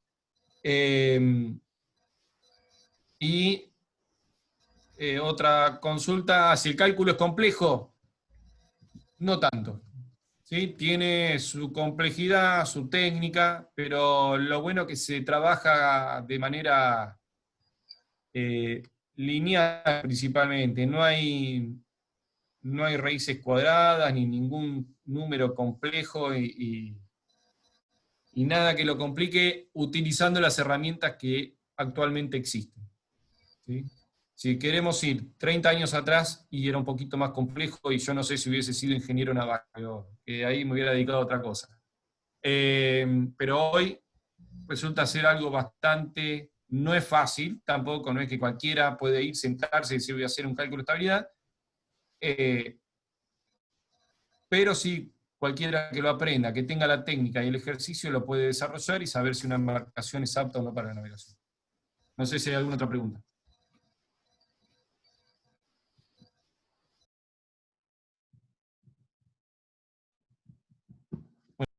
Otra consulta, si el cálculo es complejo, No tanto. ¿Sí? Tiene su complejidad, su técnica, pero lo bueno es que se trabaja de manera lineal principalmente. No hay raíces cuadradas ni ningún número complejo y nada que lo complique utilizando las herramientas que actualmente existen. ¿Sí? Si queremos ir 30 años atrás y era un poquito más complejo y yo no sé si hubiese sido ingeniero naval, que ahí me hubiera dedicado a otra cosa. Pero hoy resulta ser algo bastante, no es fácil, tampoco no es que cualquiera puede ir, sentarse y decir voy a hacer un cálculo de estabilidad, pero sí cualquiera que lo aprenda, que tenga la técnica y el ejercicio lo puede desarrollar y saber si una embarcación es apta o no para la navegación. No sé si hay alguna otra pregunta.